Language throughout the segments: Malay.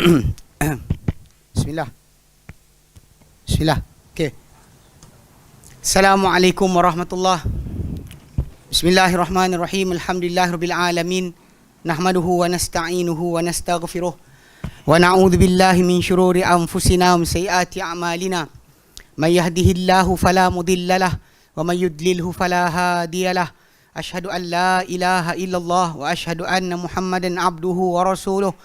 Bismillah. Bismillah. Okey. Assalamualaikum warahmatullahi. Bismillahirrahmanirrahim. Alhamdulillahirabbil alamin. Nahmaduhu wa nasta'inuhu wa nastaghfiruh. Wa na'udzu billahi min shururi anfusina wa min sayyiati a'malina. May yahdihillahu fala mudilla lahu wa may yudlilhu fala hadiya lahu. Asyhadu an la ilaha illallah wa asyhadu anna Muhammadan abduhu wa rasuluh.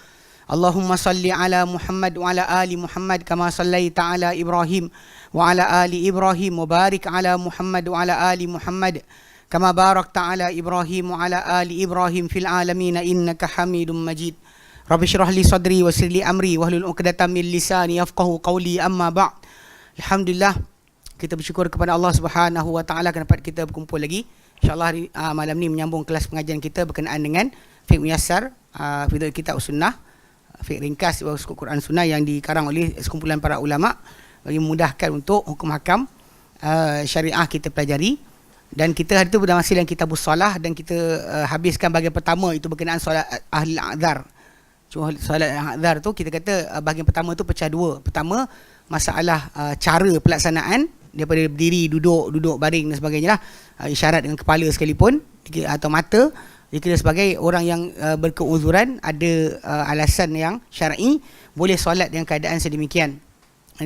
Allahumma salli ala Muhammad wa ala ali Muhammad kama sallaita ala Ibrahim wa ala ali Ibrahim wa barik ala Muhammad wa ala ali Muhammad kama barakta ala Ibrahim wa ala ali Ibrahim fil alamin innaka Hamidum Majid. Rabbi shrah li sadri wa yassir li amri wahlul 'uqdatam min lisani yafqahu qawli, amma ba'd. Alhamdulillah, kita bersyukur kepada Allah Subhanahu wa taala kerana dapat kita berkumpul lagi. InsyaAllah malam ni menyambung kelas pengajian kita berkenaan dengan fiqh muyassar, fiqh kitab sunnah, fiqh ringkas Quran Sunnah yang dikarang oleh sekumpulan para ulama bagi memudahkan untuk hukum hakam syariah kita pelajari. Dan kita hari itu pada masih dalam kitab salah, dan kita habiskan bahagian pertama itu berkenaan solat ahli a'dzar. Cuma solat a'dzar tu kita kata bahagian pertama tu pecah dua. Pertama, masalah cara pelaksanaan daripada berdiri, duduk baring dan sebagainya lah. Isyarat dengan kepala sekalipun atau mata dikira sebagai orang yang berkeuzuran, ada alasan yang syar'i, boleh solat dengan keadaan sedemikian,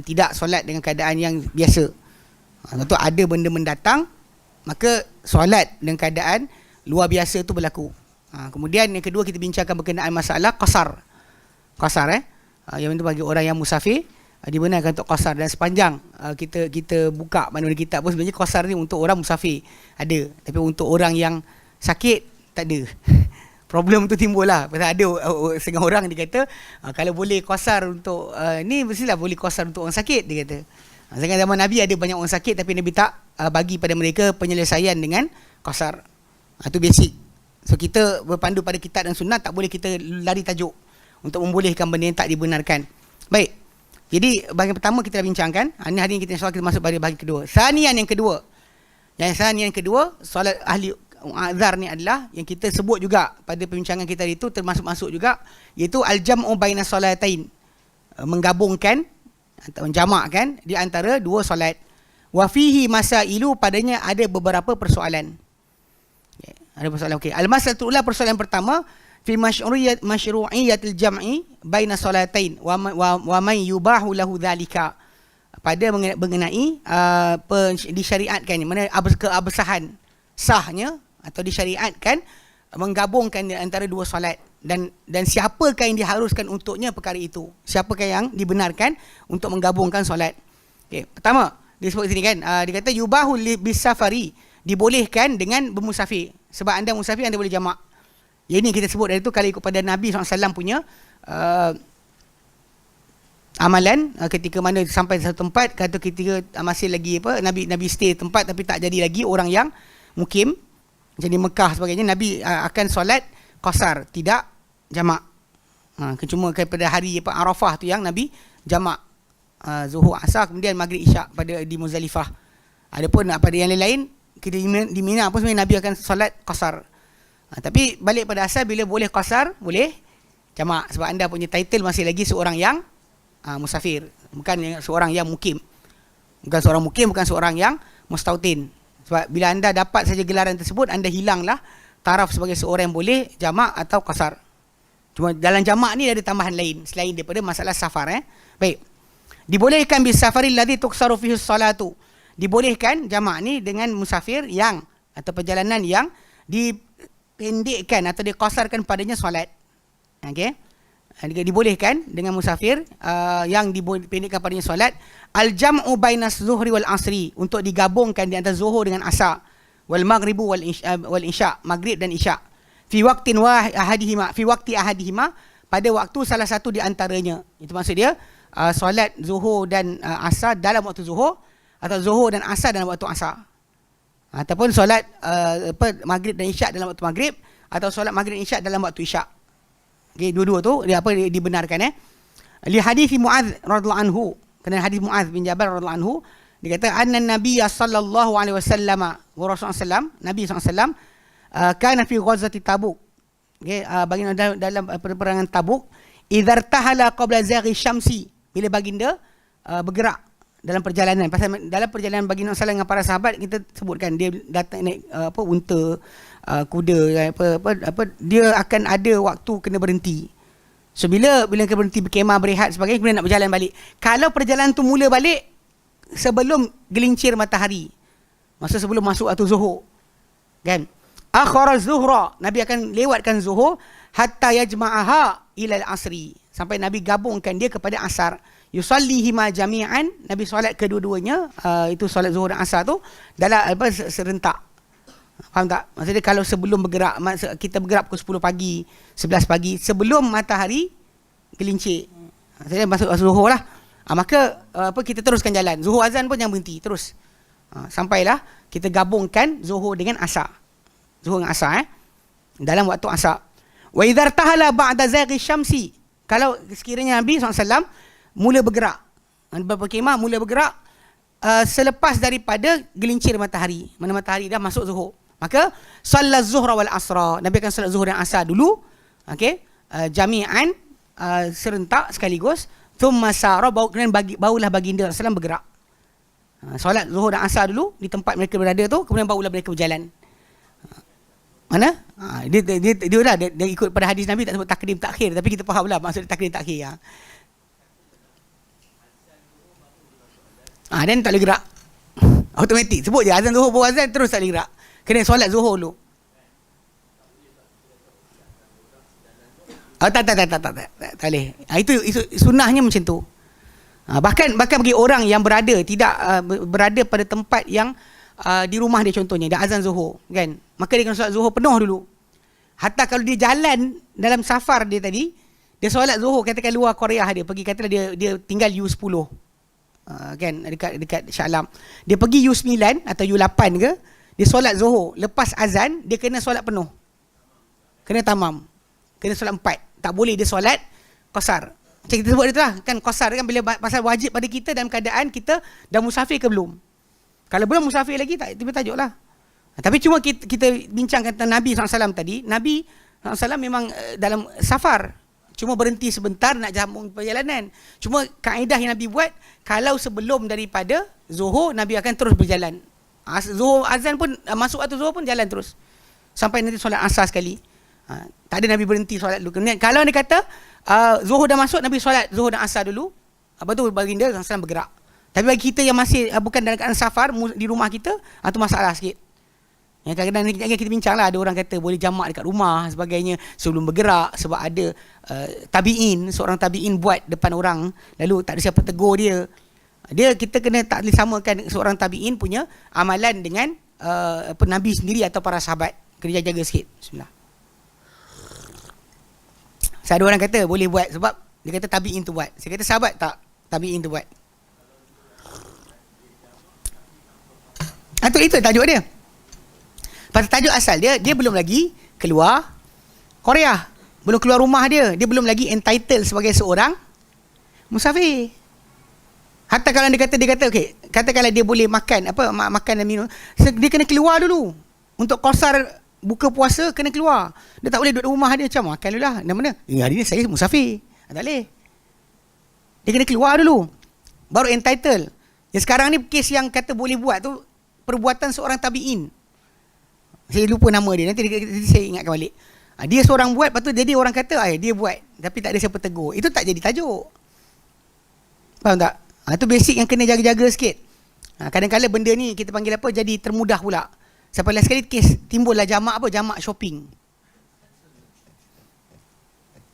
tidak solat dengan keadaan yang biasa. Tentu ada benda mendatang, maka solat dengan keadaan luar biasa tu berlaku. Kemudian yang kedua, kita bincangkan berkenaan masalah qasar. Yang itu bagi orang yang musafir dibenarkan untuk qasar. Dan sepanjang kita buka mana-mana kitab pun sebenarnya qasar ni untuk orang musafir ada, tapi untuk orang yang sakit tak ada. Problem tu timbul lah. Pasal ada setengah orang dia kata kalau boleh qasar untuk ni mestilah boleh qasar untuk orang sakit, dia kata. Sedangkan zaman Nabi ada banyak orang sakit, tapi Nabi tak bagi pada mereka penyelesaian dengan qasar. Itu basic. So kita berpandu pada kitab dan sunnah, tak boleh kita lari tajuk untuk membolehkan benda yang tak dibenarkan. Baik. Jadi bahagian pertama kita dah bincangkan. Hari ini kita insya-Allah kita masuk pada bahagian kedua. Sanian yang kedua. Solat ahli a'dzar ni adalah yang kita sebut juga pada perbincangan kita itu, termasuk juga, iaitu al-jam'u baina salatain, menggabungkan atau menjamakkan di antara dua solat. Wa fihi masailu, padanya ada beberapa persoalan. Ada persoalan. Okey. Al-mas'alatul ula, persoalan pertama, fi masyru'iyatil jam'i baina salatain wa man yubahu lahu dhalika, pada mengenai disyariatkan, mana keabsahan sahnya atau disyariatkan menggabungkan di antara dua solat, dan siapakah yang diharuskan untuknya perkara itu, siapakah yang dibenarkan untuk menggabungkan solat. Okey, pertama dia sebut sini kan, dia kata yubahu bisafari, dibolehkan dengan bermusafir. Sebab anda musafir, anda boleh jamak. Yang ini kita sebut dari itu kalau ikut pada Nabi SAW punya amalan, ketika mana sampai satu tempat, kata ketika masih lagi Nabi stay tempat tapi tak jadi lagi orang yang mukim, jadi Mekah sebagainya, Nabi akan solat qasar, tidak jamak. Cuma pada hari Arafah tu yang Nabi jamak, zuhur, asar, kemudian maghrib, isyak di Muzdalifah. Adapun pada yang lain kita di Mina pun sebenarnya Nabi akan solat qasar. Tapi balik pada asal, bila boleh qasar, boleh jamak. Sebab anda punya title masih lagi seorang yang musafir, bukan seorang yang mukim. Bukan seorang mukim, bukan seorang yang mustautin. Sebab bila anda dapat saja gelaran tersebut, anda hilanglah taraf sebagai seorang yang boleh jamak atau qasar. Cuma dalam jamak ni ada tambahan lain selain daripada masalah safar. Baik. Dibolehkan bis safaril ladzi tuqsaru fihi salatu. Dibolehkan jamak ni dengan musafir yang, atau perjalanan yang dipendekkan atau diqasarkan padanya solat. Okey. Dibolehkan dengan musafir yang dipendekkan padanya solat. Al-jam'u bainas zuhri wal asri, untuk digabungkan di antara zuhur dengan asar. Wal maghribu wal isya, maghrib dan isya. Fi waqtin ahadihima, fi waqti ahadihima, pada waktu salah satu di antaranya. Itu maksud dia solat zuhur dan asar dalam waktu zuhur, atau zuhur dan asar dalam waktu asar. Ataupun solat maghrib dan isyak dalam waktu maghrib, atau solat maghrib dan isyak dalam waktu isyak. Okay, dua-dua tu dibenarkan. Li hadis Muadz radhiyallahu anhu, kerana hadis Muadz bin Jabal radhiyallahu anhu, dia kata anna Nabi sallallahu alaihi wasallam wa Rasulullah Nabi sallallahu kana fi ghazwati Tabuk. Okey, baginda dalam peperangan Tabuk, Idzartahala qabla zaghi syamsi, bila baginda bergerak dalam perjalanan. Pasal dalam perjalanan baginda sallallahu dengan para sahabat, kita sebutkan dia datang naik unta, kuda, dia akan ada waktu kena berhenti. So bila kena berhenti berkemah, berehat sebagainya, kemudian nak berjalan balik. Kalau perjalanan tu mula balik sebelum gelincir matahari, masa sebelum masuk waktu zuhur, kan, akhara zuhra, Nabi akan lewatkan zuhur hatta yajma'aha ila al-asri, sampai Nabi gabungkan dia kepada asar. Yusallihima jami'an, Nabi solat kedua-duanya, itu solat zuhur dan asar tu dalam serentak. Faham tak? Maksudnya kalau sebelum bergerak, kita bergerak pukul 10 pagi, 11 pagi, sebelum matahari gelincir, maksudnya masuk zuhur lah, maka kita teruskan jalan. Zuhur azan pun jangan berhenti, terus sampailah kita gabungkan zuhur dengan asar. Zuhur dengan asar dalam waktu asar. Wa idza tahala ba'da zaghi syamsi, kalau sekiranya Nabi SAW mula bergerak, berkemah mula bergerak selepas daripada gelincir matahari, mana matahari dah masuk zuhur, maka salat zuhra wal asra, Nabi akan salat zuhur dan asar dulu, okey, jami'an, serentak sekaligus. Thumma sara, kemudian barulah baginda SAW bergerak. Solat zuhur dan asar dulu di tempat mereka berada tu, kemudian barulah mereka berjalan. Mana? Dia lah, dia ikut pada hadis Nabi, tak sebut takdim takhir, tapi kita faham lah maksud takdim takhir. Dan tak boleh gerak. Automatik. Sebut je azan zuhur, baru azan terus tak boleh gerak. Kena solat zuhur dulu. Tak boleh. Itu sunnahnya macam tu. Bahkan bagi orang yang tidak berada pada tempat yang di rumah dia, contohnya dah azan zuhur, kan, maka dia kena solat zuhur penuh dulu. Hatta kalau dia jalan dalam safar dia tadi, dia solat zuhur, katakan luar Korea, dia pergi, katalah dia tinggal U10, kan, dekat Shah Alam, dia pergi U9 atau U8 ke, dia solat zuhur, lepas azan dia kena solat penuh, kena tamam, kena solat 4. Tak boleh dia solat qasar. Macam kita sebut itu lah, kan, qasar kan bila pasal wajib pada kita dalam keadaan kita dah musafir ke belum. Kalau belum musafir lagi, tak, itu tajuk lah. Tapi cuma kita bincangkan tentang Nabi SAW tadi. Nabi SAW memang dalam safar, cuma berhenti sebentar nak sambung perjalanan. Cuma kaedah yang Nabi buat, kalau sebelum daripada zuhur, Nabi akan terus berjalan. Zuhur azan pun, masuk waktu zuhur pun jalan terus sampai nanti solat asar sekali. Tak ada Nabi berhenti solat dulu. Kemudian kalau dia kata zuhur dah masuk, Nabi solat zuhur dan asar dulu, apa tu baginda SAW bergerak. Tapi bagi kita yang masih bukan dalam keadaan safar, di rumah kita, itu masalah sikit. Kadang-kadang kita bincang lah, ada orang kata boleh jamak dekat rumah sebagainya sebelum bergerak, sebab ada seorang tabi'in buat depan orang, lalu tak ada siapa tegur dia. Kita kena tak boleh samakan seorang tabi'in punya amalan dengan Nabi sendiri atau para sahabat. Kena jaga sikit. Bismillah. Ada orang kata boleh buat sebab dia kata tabi'in tu buat. Saya kata sahabat tak, tabi'in tu buat. Itu tajuk dia. Pasal tajuk asal dia belum lagi keluar Korea, belum keluar rumah dia belum lagi entitled sebagai seorang musafir. Hatta kalau dia kata okey, katakanlah dia boleh makan makan dan minum, dia kena keluar dulu. Untuk qasar buka puasa kena keluar. Dia tak boleh duduk rumah dia macam makan dulu lah. Mana? Hari ni saya musafir. Tak boleh. Dia kena keluar dulu, baru entitled. Yang sekarang ni kes yang kata boleh buat tu perbuatan seorang tabi'in. Saya lupa nama dia, nanti saya ingatkan balik. Dia seorang buat, lepas tu jadi orang kata dia buat, tapi tak ada siapa tegur. Itu tak jadi tajuk. Faham tak? Itu basic yang kena jaga-jaga sikit. Kadang-kadang benda ni kita panggil apa, jadi termudah pula. Sampai last sekali kes timbullah jamak shopping.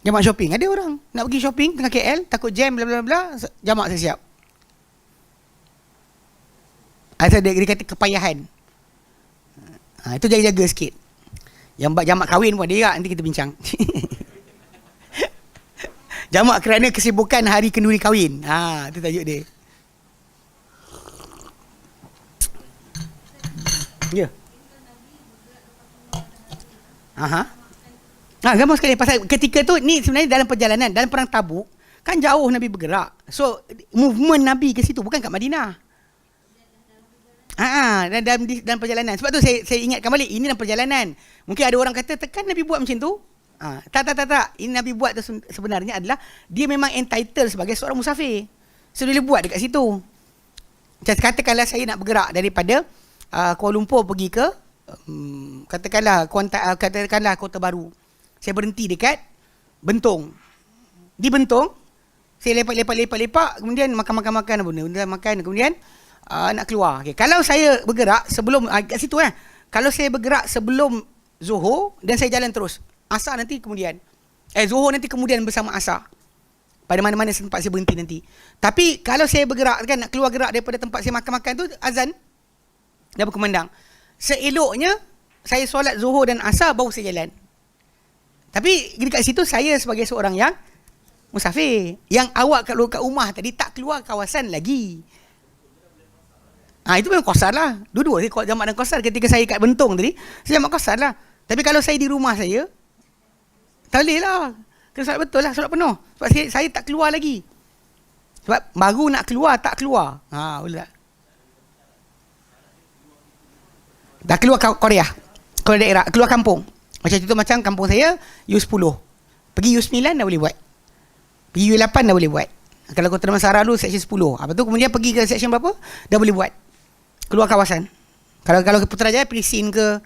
Jamak shopping. Ada orang nak pergi shopping tengah KL, takut jam bla bla bla, jamak saya siap. Asal dia kata kepayahan. Itu jaga-jaga sikit. Yang jamak kahwin pun dia, nanti kita bincang. Jamak kerana kesibukan hari kenduri kahwin. Itu tajuk dia. Ya. Gampang sekali. Pasal ketika tu, ni sebenarnya dalam perjalanan, dalam perang Tabuk, kan jauh Nabi bergerak. So, movement Nabi ke situ, bukan kat Madinah. Dalam perjalanan. Sebab tu saya ingatkan balik, ini dalam perjalanan. Mungkin ada orang kata, tekan Nabi buat macam tu. Tak. Ini Nabi buat tu sebenarnya adalah dia memang entitled sebagai seorang musafir. So dia boleh buat dekat situ. Macam katakanlah saya nak bergerak daripada Kuala Lumpur pergi ke katakanlah Kota Baru. Saya berhenti dekat Bentong. Di Bentong saya lepak, kemudian makan apa benda, makan, kemudian nak keluar. Okay. Kalau saya bergerak sebelum kat situ kalau saya bergerak sebelum Zuhur dan saya jalan terus, Asar nanti kemudian. Zuhur nanti kemudian bersama Asar. Pada mana-mana tempat saya berhenti nanti. Tapi kalau saya bergerak kan, nak keluar gerak daripada tempat saya makan-makan tu, azan dah berkumandang. Seeloknya saya solat Zuhur dan Asar baru saya jalan. Tapi dekat situ saya sebagai seorang yang musafir. Yang awak kat rumah tadi tak keluar kawasan lagi. Itu memang qasar lah. Dua-dua saya jamak dan qasar. Ketika saya kat Bentong tadi, saya jamak qasar lah. Tapi kalau saya di rumah saya, tak boleh lah. Kena solat betul lah, solat penuh. Sebab saya tak keluar lagi. Sebab baru nak keluar, tak keluar. Boleh tak? Dah keluar Korea. Keluar daerah, keluar kampung. Macam contoh macam kampung saya, U10. Pergi U9 dah boleh buat. Pergi U8 dah boleh buat. Kalau Kota Damansara dulu, section 10. Lepas tu kemudian pergi ke section berapa, dah boleh buat. Keluar kawasan. Kalau Putrajaya, Prisin ke,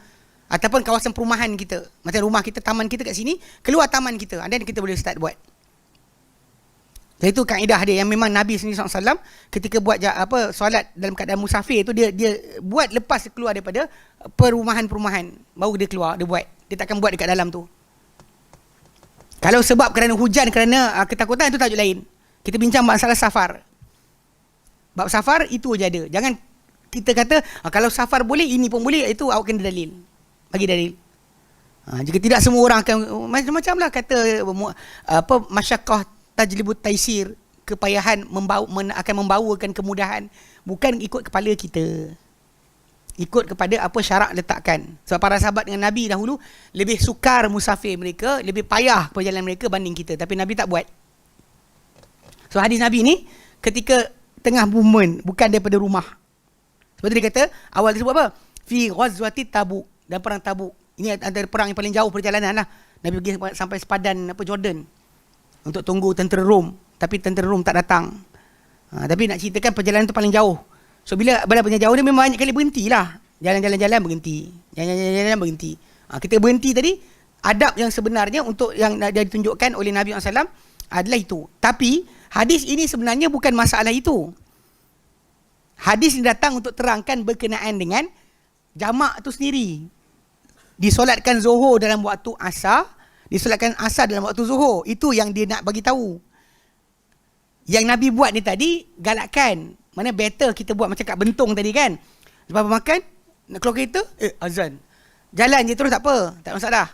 ataupun kawasan perumahan kita. Macam rumah kita, taman kita kat sini, keluar taman kita. Dan kita boleh start buat. Jadi itu kaedah dia yang memang Nabi sendiri SAW ketika buat solat dalam keadaan musafir tu dia buat lepas keluar daripada perumahan-perumahan. Baru dia keluar, dia buat. Dia takkan buat dekat dalam tu. Kalau sebab kerana hujan, kerana ketakutan, itu tajuk lain. Kita bincang masalah safar. Bab safar itu je ada. Jangan kita kata kalau safar boleh, ini pun boleh, itu awak kena dalil. Bagi dalil. Jika tidak, semua orang akan macam-macam lah kata masyaqqah tajlibut taisir, kepayahan akan membawakan kemudahan. Bukan ikut kepala kita, ikut kepada apa syarak letakkan. Sebab para sahabat dengan Nabi dahulu lebih sukar musafir mereka, lebih payah perjalanan mereka banding kita. Tapi Nabi tak buat. So hadis Nabi ni ketika tengah movement, bukan daripada rumah. Sebab tu dia kata awal dia sebut apa? Fi ghazwati Tabuk, dan perang Tabuk. Ini antara perang yang paling jauh perjalanan lah. Nabi pergi sampai sepadan Jordan untuk tunggu tentera Rom. Tapi tentera Rom tak datang. Tapi nak ceritakan perjalanan tu paling jauh. So bila punya jauh dia memang banyak kali berhenti lah. Jalan-jalan berhenti. Jalan-jalan berhenti. Kita berhenti tadi, adab yang sebenarnya untuk yang ditunjukkan oleh Nabi SAW adalah itu. Tapi hadis ini sebenarnya bukan masalah itu. Hadis ini datang untuk terangkan berkenaan dengan jamak tu sendiri. Disolatkan Zuhur dalam waktu Asar, disolatkan Asar dalam waktu Zuhur. Itu yang dia nak bagi tahu. Yang Nabi buat ni tadi, galakkan. Mana better kita buat macam kat Bentong tadi kan. Lepas makan, nak keluar kereta, azan. Jalan je terus tak apa, tak masalah.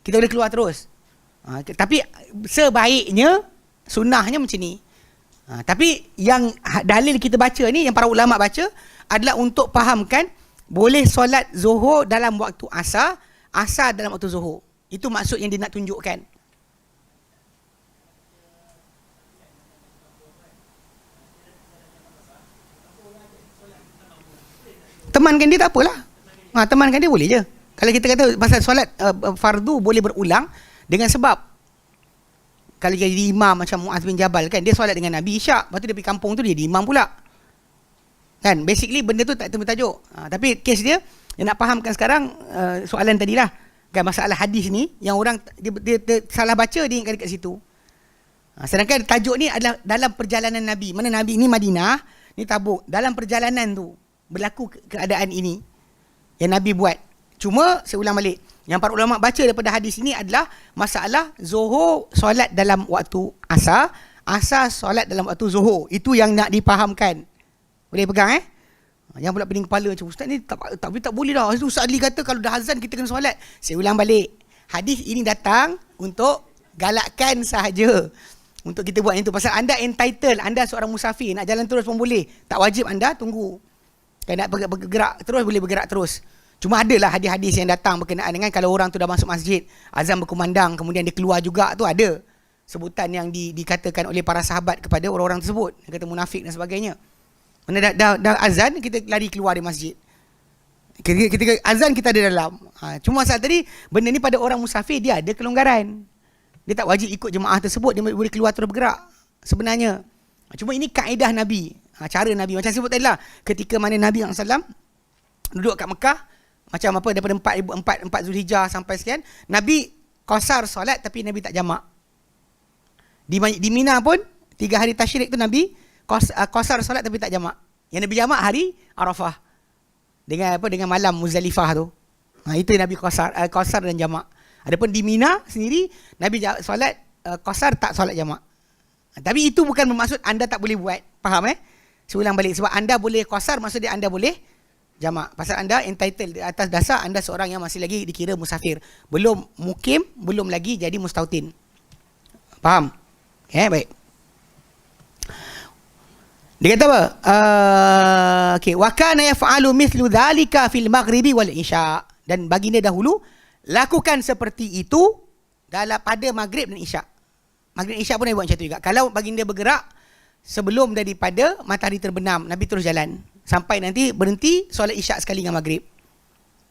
Kita boleh keluar terus. Tapi sebaiknya, sunnahnya macam ni. Tapi yang dalil kita baca ni, yang para ulama baca, adalah untuk fahamkan, boleh solat Zuhur dalam waktu Asar, Asar dalam waktu Zuhur. Itu maksud yang dia nak tunjukkan. Temankan dia tak apalah. Temankan dia boleh je. Kalau kita kata pasal solat fardu boleh berulang dengan sebab. Kalau jadi imam macam Muaz bin Jabal kan, dia solat dengan Nabi Isyak, lepas tu dia pergi kampung tu dia jadi imam pula. Kan, basically benda tu tak temu tajuk. Tapi kes dia nak fahamkan sekarang soalan tadilah. Kan masalah hadis ni yang orang dia salah baca, dia ingat dekat situ. Sedangkan tajuk ni adalah dalam perjalanan Nabi. Mana Nabi ni Madinah, ni Tabuk. Dalam perjalanan tu berlaku keadaan ini yang Nabi buat. Cuma saya ulang balik, yang para ulama baca daripada hadis ini adalah masalah Zuhur solat dalam waktu Asar, Asar solat dalam waktu Zuhur. Itu yang nak dipahamkan. Boleh pegang Yang pula pening kepala macam ustaz ni tak boleh dah. Ustaz Ali kata kalau dah azan kita kena solat. Saya ulang balik, hadis ini datang untuk galakkan sahaja. Untuk kita buat itu. Pasal anda entitled, anda seorang musafir, nak jalan terus pun boleh. Tak wajib anda tunggu. Kan nak bergerak terus, boleh bergerak terus. Cuma adalah hadis-hadis yang datang berkenaan dengan kalau orang tu dah masuk masjid, azan berkumandang, kemudian dia keluar juga, tu ada sebutan yang dikatakan oleh para sahabat kepada orang-orang tersebut. Dia kata munafik dan sebagainya. Mana dah azan, kita lari keluar dari masjid. Ketika azan kita ada dalam. Cuma saat tadi benda ni pada orang musafir dia ada kelonggaran. Dia tak wajib ikut jemaah tersebut, dia boleh keluar terus bergerak sebenarnya. Cuma ini kaedah Nabi, cara Nabi. Macam sebut tadi lah, ketika mana Nabi SAW duduk kat Mekah, macam apa daripada 4 Zulhijjah sampai sekian, Nabi qasar solat tapi Nabi tak jamak. Di Mina pun 3 hari tasyrik tu Nabi qasar solat tapi tak jamak. Yang Nabi jamak hari Arafah. Dengan malam Muzdalifah tu. Itu Nabi qasar dan jamak. Adapun di Mina sendiri Nabi solat qasar, tak solat jamak. Tapi itu bukan bermaksud anda tak boleh buat. Faham Saya ulang balik, sebab anda boleh qasar maksud dia anda boleh jamak. Pasal anda entitled atas dasar anda seorang yang masih lagi dikira musafir. Belum mukim, belum lagi jadi mustautin. Faham? Baik. Dia kata apa? Okey, wa kana yaf'alu mithlu dhalika fil maghribi wal isya. Dan baginda dahulu lakukan seperti itu pada maghrib dan isyak. Maghrib dan isyak pun Nabi buat macam tu juga. Kalau baginda bergerak sebelum daripada matahari terbenam, Nabi terus jalan sampai nanti berhenti solat isyak sekali dengan maghrib.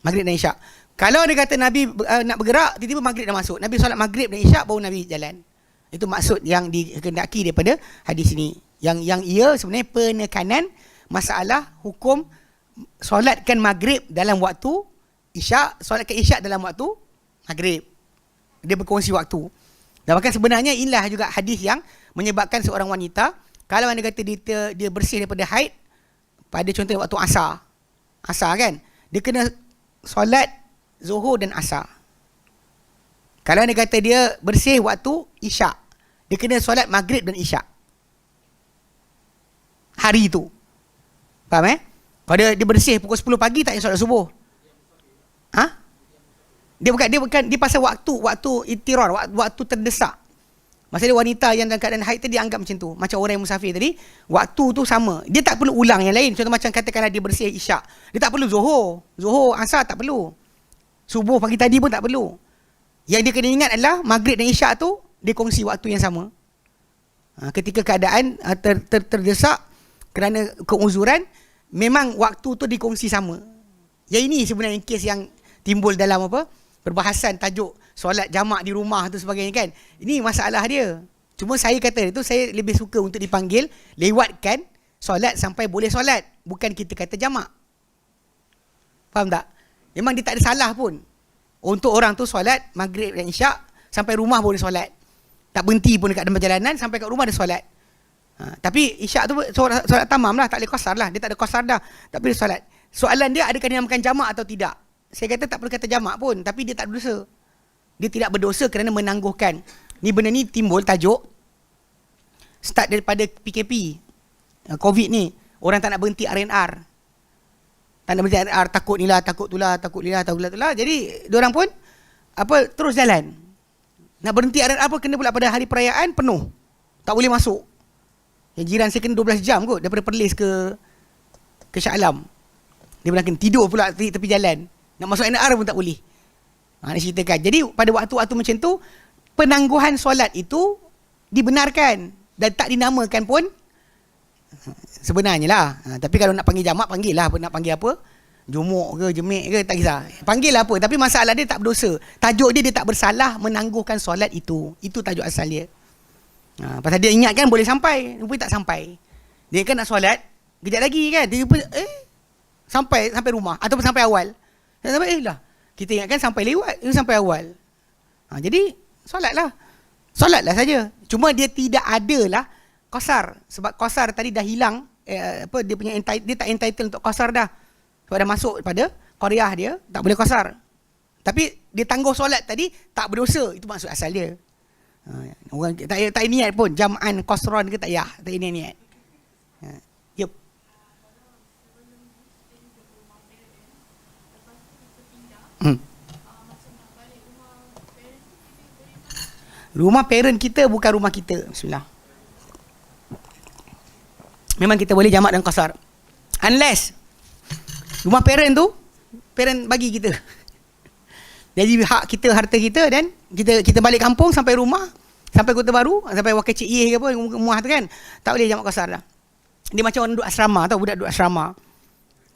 Maghrib dan isyak. Kalau dia kata Nabi nak bergerak, tiba-tiba maghrib dah masuk, Nabi solat maghrib dan isyak baru Nabi jalan. Itu maksud yang dikehendaki daripada hadis ini. Yang ia sebenarnya penekanan masalah hukum solatkan maghrib dalam waktu isyak, solatkan isyak dalam waktu maghrib. Dia berkongsi waktu. Dan bahkan sebenarnya inilah juga hadis yang menyebabkan seorang wanita, kalau anda kata dia bersih daripada haid, pada contohnya waktu asar. Asar kan? Dia kena solat zuhur dan asar. Kalau anda kata dia bersih waktu isyak, dia kena solat maghrib dan isyak. Hari itu. Faham Kalau dia bersih pukul 10 pagi tak payah solat subuh. Dia pasal waktu ittirar, waktu terdesak. Maksudnya wanita yang dalam keadaan haid tadi dianggap macam tu. Macam orang yang musafir tadi, waktu tu sama. Dia tak perlu ulang yang lain. Contoh macam katakanlah dia bersih isyak. Dia tak perlu zuhur, asar tak perlu. Subuh pagi tadi pun tak perlu. Yang dia kena ingat adalah maghrib dan isyak tu dia kongsi waktu yang sama. Ketika keadaan terdesak kerana keuzuran, memang waktu tu dikongsi sama. Yang ini sebenarnya kes yang timbul dalam perbahasan tajuk solat jamak di rumah tu sebagainya kan. Ini masalah dia. Cuma saya kata itu, saya lebih suka untuk dipanggil lewatkan solat sampai boleh solat, bukan kita kata jamak. Faham tak? Memang dia tak ada salah pun untuk orang tu solat maghrib dan isyak sampai rumah boleh solat. Tak berhenti pun dekat dalam perjalanan, sampai kat rumah dia solat. Tapi isyak tu solat tamam lah, tak boleh qasar lah. Dia tak ada qasar dah, tak boleh solat. Soalan dia, adakah dinamakan jamak atau tidak? Saya kata tak perlu kata jamak pun, tapi dia tak berdosa. Dia tidak berdosa kerana menangguhkan. Ni benda ni timbul tajuk start daripada PKP, COVID ni. Orang tak nak berhenti RNR. Tak nak berhenti RNR, takut ni lah, takut tu lah, takut ni lah, takut tu lah. Jadi diorang pun terus jalan. Nak berhenti RNR pun kena pula pada hari perayaan penuh. Tak boleh masuk. Yang jiran saya kena 12 jam kot daripada Perlis ke Shah Alam. Dia bilang kena tidur pula tepi jalan. Nak masuk NR pun tak boleh. Nak ceritakan. Jadi pada waktu-waktu macam tu, penangguhan solat itu dibenarkan dan tak dinamakan pun sebenarnya lah. Tapi kalau nak panggil jamak, panggil lah. Nak panggil apa? Jumuk ke, jemik ke, tak kisah. Panggil lah apa. Tapi masalah dia tak berdosa. Tajuk dia tak bersalah menangguhkan solat itu. Itu tajuk asal dia. Pasal dia ingatkan boleh sampai, rupanya tak sampai. Dia kan nak solat, kejap lagi kan, dia sampai rumah ataupun sampai awal. Sampai lah. Kita ingatkan sampai lewat, sampai awal. Jadi solatlah saja. Cuma dia tidak adalah qasar, sebab qasar tadi dah hilang. Dia tak entitled untuk qasar dah. Sebab dah masuk pada qaryah dia, tak boleh qasar. Tapi dia tangguh solat tadi tak berdosa, itu maksud asal dia. Orang tak niat pun jam'an qasran ke tak payah, tak niat. Yup. Rumah parent kita bukan rumah kita. Bismillah. Memang kita boleh jamak dan qasar. Unless rumah parent tu parent bagi kita. Jadi hak kita, harta kita, dan kita balik kampung sampai rumah, sampai Kota Baru, sampai Wakil Cik Ye ke apa, rumah tu kan, tak boleh jamak qasar dah. Dia macam orang duduk asrama tau, budak duduk asrama.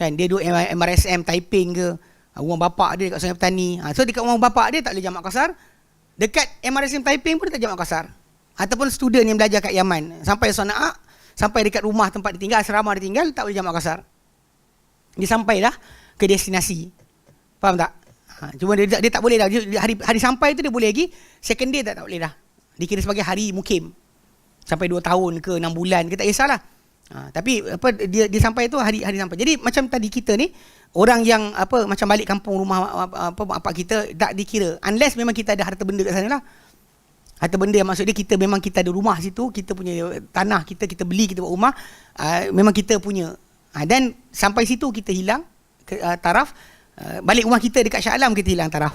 Kan dia duduk MRSM Taiping ke, rumah bapak dia dekat Sungai Petani. So dekat rumah bapak dia tak boleh jamak kasar. Dekat MRSM Taiping pun dia tak jamak kasar. Ataupun student yang belajar kat Yaman, sampai Sana'a, sampai dekat rumah tempat dia tinggal, asrama dia tinggal, tak boleh jamak kasar. Dia sampailah ke destinasi. Faham tak? Cuma dia tak boleh dah. Hari sampai tu dia boleh lagi. Second day tak boleh dah. Dikira sebagai hari mukim. Sampai 2 tahun ke 6 bulan ke tak kisahlah. Tapi apa dia sampai tu hari sampai. Jadi macam tadi kita ni orang yang apa macam balik kampung rumah apa mak pak kita tak dikira unless memang kita ada harta benda kat sana lah. Harta benda yang maksud dia memang kita ada rumah situ, kita punya tanah kita beli, kita buat rumah, memang kita punya. Dan sampai situ kita hilang taraf, balik rumah kita dekat Shah Alam kita hilang taraf.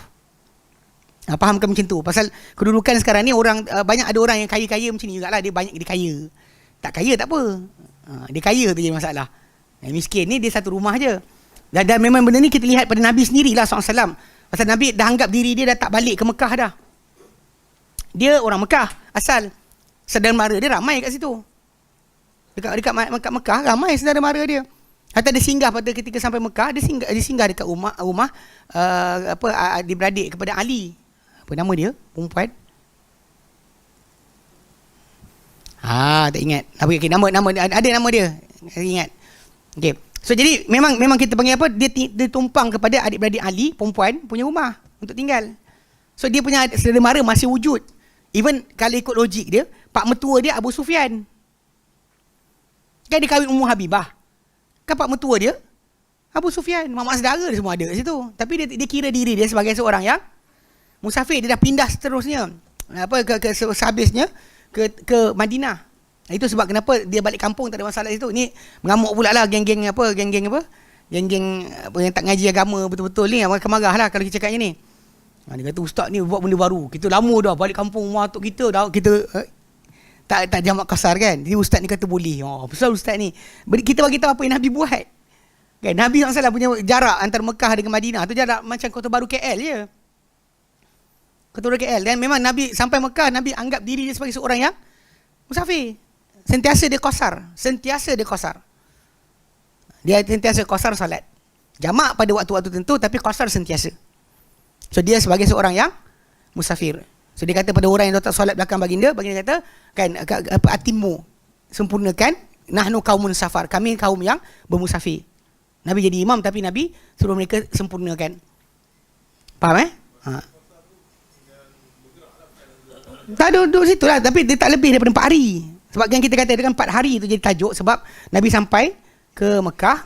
Fahamkan macam tu. Pasal kedudukan sekarang ni orang banyak ada orang yang kaya-kaya macam ni jugalah, dia banyak dia kaya. Tak kaya tak apa. Dia kaya tu je masalah. Yang miskin ni dia satu rumah je. Dan memang benda ni kita lihat pada Nabi sendirilah SAW. Pasal Nabi dah anggap diri dia dah tak balik ke Mekah dah. Dia orang Mekah asal. Saudara mara dia ramai kat situ. Dekat Mekah ramai saudara mara dia. Hatta dia singgah pada ketika sampai Mekah, dia singgah dekat rumah adik-beradik kepada Ali. Apa nama dia? Perempuan. Tak ingat. Okay, nama ada nama dia. Saya ingat. Okey. So jadi memang kita panggil apa? Dia tumpang kepada adik-beradik Ali, perempuan punya rumah untuk tinggal. So dia punya saudara mara masih wujud. Even kalau ikut logik dia, pak mertua dia Abu Sufyan. Kan dia kahwin Ummu Habibah. Kan pak mertua dia Abu Sufyan, mamak saudara dia semua ada kat situ. Tapi dia kira diri dia sebagai seorang yang musafir. Dia dah pindah seterusnya sehabisnya ke Madinah. Itu sebab kenapa dia balik kampung tak ada masalah situ. Ni mengamuk pula lah geng-geng yang tak ngaji agama betul-betul ni, akan marah lah kalau kita cakap ni. Dia kata ustaz ni buat benda baru. Kita lama dah balik kampung rumah atuk kita dah, kita tak jamak kasar kan. Jadi ustaz ni kata boleh. Pasal ustaz ni kita bagi tahu apa yang Nabi buat. Kan Nabi SAW punya jarak antara Mekah dengan Madinah tu jarak macam Kota Baru KL je. Kota Baru KL. Dan memang Nabi sampai Mekah, Nabi anggap diri dia sebagai seorang yang musafir. Sentiasa dia qasar. Dia sentiasa qasar salat. Jamak pada waktu-waktu tertentu tapi qasar sentiasa. So dia sebagai seorang yang musafir. So dia kata pada orang yang tak solat belakang baginda kata kan atimmu, sempurnakan, nahnu qaumun safar, kami kaum yang bermusafir. Nabi jadi imam tapi Nabi suruh mereka sempurnakan. Faham Tak duduk situ lah, tapi dia tak lebih daripada 4 hari. Sebab yang kita kata dengan 4 hari tu jadi tajuk sebab Nabi sampai ke Mekah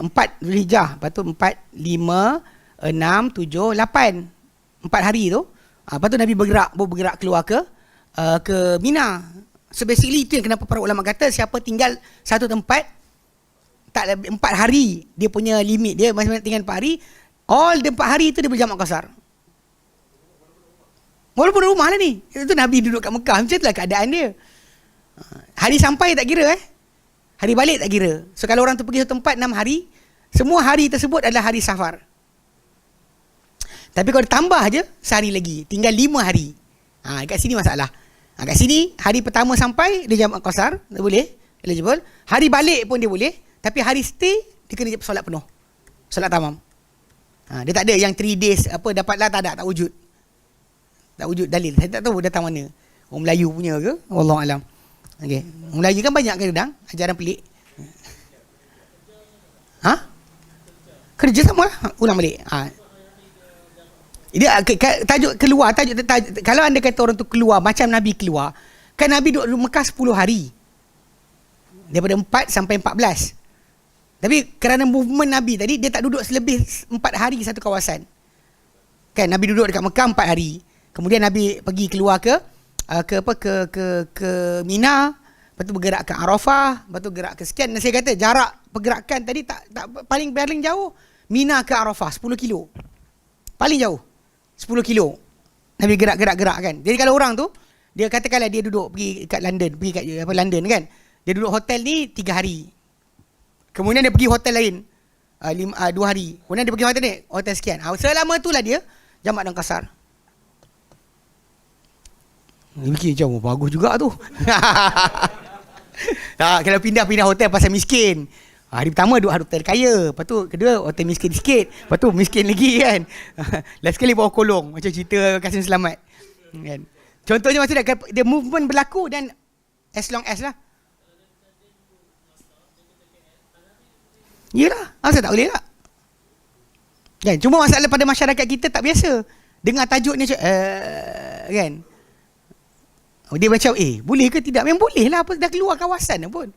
4 Zulhijjah, lepas tu 4, 5, 6, 7, 8. 4 hari tu. Lepas tu Nabi bergerak keluar ke Mina. So basically itu yang kenapa para ulama kata siapa tinggal satu tempat tak lebih 4 hari, dia punya limit dia masih tinggal 4 hari, all the 4 hari tu dia berjamak qasar. Walaupun rumah lah ni. Itu Nabi duduk kat Mekah, macam itulah keadaan dia. Hari sampai tak kira hari balik tak kira. So kalau orang tu pergi satu tempat 6 hari, semua hari tersebut adalah hari safar. Tapi kalau tambah je sehari lagi, tinggal 5 hari. Kat sini masalah. Kat sini hari pertama sampai dia jamak qasar, dia boleh eligible. Hari balik pun dia boleh, tapi hari stay dia kena solat penuh. Solat tamam. Dia tak ada yang 3 days apa dapatlah, tak wujud. Tak wujud dalil. Saya tak tahu datang mana. Orang Melayu punya ke? Wallahu alam. Okey. Orang Melayu kan banyak kadang ajaran pelik. Kerja sama lah. Ulang balik. Dia tajuk keluar, tajuk kalau anda kata orang tu keluar macam Nabi keluar, kan Nabi duduk Mekah 10 hari. Daripada 4 sampai 14. Tapi kerana movement Nabi tadi, dia tak duduk selebih 4 hari satu kawasan. Kan Nabi duduk dekat Mekah 4 hari. Kemudian Nabi pergi keluar ke Mina, lepas tu bergerak ke Arafah, lepas tu gerak ke sekian. Dan saya kata jarak pergerakan tadi tak paling jauh Mina ke Arafah 10 kilo. Paling jauh 10 kilo. Nabi gerak kan. Jadi kalau orang tu dia katakanlah dia duduk pergi kat London, London kan. Dia duduk hotel ni 3 hari. Kemudian dia pergi hotel lain 2 hari. Kemudian dia pergi hotel ni, hotel sekian. Selama itulah dia jamak dan qasar. Dia fikir macam bagus juga tu. Tak, kalau pindah hotel pasal miskin. Hari pertama duduk hotel kaya, lepas tu kedua hotel miskin sikit, lepas tu miskin lagi kan. Last sekali bawah kolong, macam cerita Kasim Selamat kan. Contohnya macam dia movement berlaku dan as long as lah. Yelah, asal tak boleh tak? Kan? Cuma masalah pada masyarakat kita tak biasa. Dengar tajuk ni macam kan. Dia macam boleh ke tidak? Memang boleh lah, apa dah keluar kawasan pun.